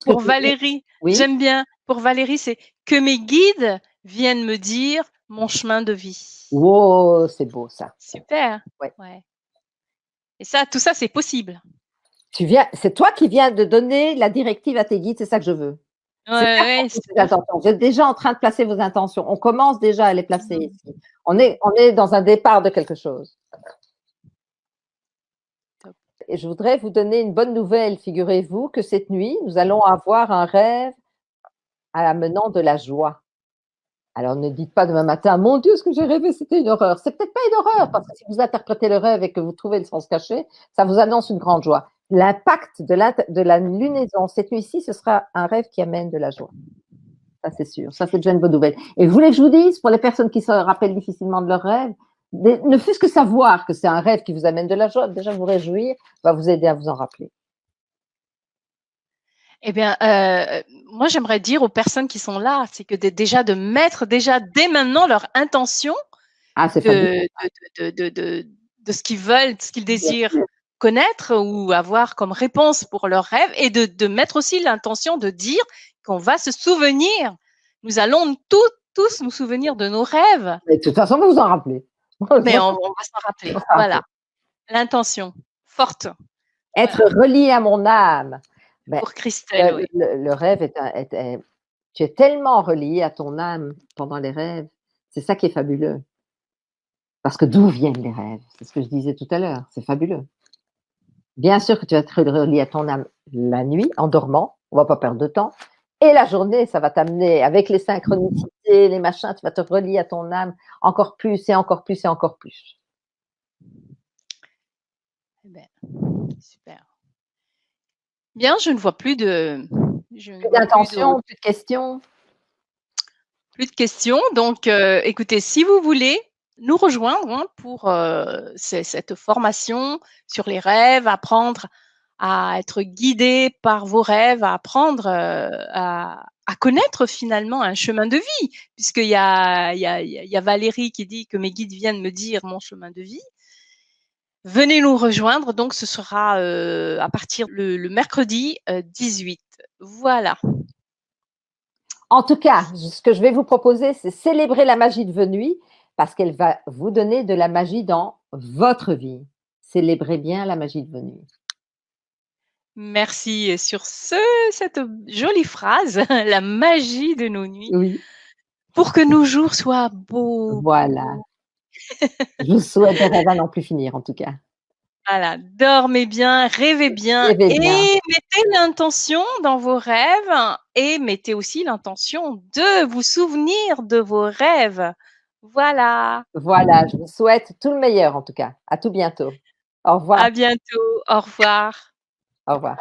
Ce que Pour tu dis Valérie, oui? j'aime bien. Pour Valérie, c'est: «Que mes guides viennent me dire mon chemin de vie». Wow, c'est beau ça. Super, Ouais. ouais, et ça, tout ça, c'est possible. C'est toi qui viens de donner la directive à tes guides, c'est ça que je veux. Ouais, C'est ça ouais, qu'on fait ces super. intentions. Vous êtes déjà en train de placer vos intentions. On commence déjà à les placer Mmh. ici. On est dans un départ de quelque chose. Top. Et je voudrais vous donner une bonne nouvelle. Figurez-vous que cette nuit, nous allons avoir un rêve amenant de la joie. Alors ne dites pas demain matin: «Mon Dieu, ce que j'ai rêvé, c'était une horreur». C'est peut-être pas une horreur, parce que si vous interprétez le rêve et que vous trouvez le sens caché, ça vous annonce une grande joie. L'impact de la lunaison cette nuit-ci, ce sera un rêve qui amène de la joie. Ça, c'est sûr. Ça, c'est déjà une bonne nouvelle. Et vous voulez que je vous dise, pour les personnes qui se rappellent difficilement de leurs rêves, ne fût-ce que savoir que c'est un rêve qui vous amène de la joie, déjà vous réjouir, va vous aider à vous en rappeler. Eh bien, moi, j'aimerais dire aux personnes qui sont là, c'est que déjà de mettre déjà dès maintenant leur intention Ah, c'est fabuleux, de de ce qu'ils veulent, de ce qu'ils bien désirent sûr. connaître ou avoir comme réponse pour leurs rêves, et de mettre aussi l'intention de dire qu'on va se souvenir. Nous allons tous nous souvenir de nos rêves, Mais de toute façon, vous vous en rappelez. mais on va s'en rappeler. Voilà, l'intention forte, Être voilà, relié à mon âme. Ben, pour Christelle, oui. le rêve est tu es tellement relié à ton âme pendant les rêves. C'est ça qui est fabuleux. Parce que d'où viennent les rêves? C'est ce que je disais tout à l'heure, c'est fabuleux. Bien sûr que tu vas être relié à ton âme la nuit, en dormant, on va pas perdre de temps, et la journée, ça va t'amener avec les synchronicités, les machins, tu vas te relier à ton âme encore plus et encore plus et encore plus. Eh beh, super. Bien, je ne Plus vois d'intention, plus de questions? plus de questions. Donc, écoutez, si vous voulez nous rejoindre, hein, pour, cette formation sur les rêves, apprendre à être guidé par vos rêves, à apprendre, à connaître finalement un chemin de vie, puisqu'il y a Valérie qui dit que mes guides viennent me dire mon chemin de vie. Venez nous rejoindre, donc ce sera, à partir le mercredi, 18. Voilà. En tout cas, ce que je vais vous proposer, c'est célébrer la magie de vos nuits parce qu'elle va vous donner de la magie dans votre vie. Célébrez bien la magie de vos nuits. Merci, et sur cette jolie phrase, la magie de nos nuits, Oui, pour que nos jours soient beaux, voilà. beaux. Je vous souhaite des rêves à n'en plus finir en tout cas. Voilà, dormez bien, rêvez bien, Rêvez et bien. mettez l'intention dans vos rêves, et mettez aussi l'intention de vous souvenir de vos rêves. Voilà, Voilà, je vous souhaite tout le meilleur en tout cas. À tout bientôt. Au revoir. à bientôt, au revoir. Au revoir.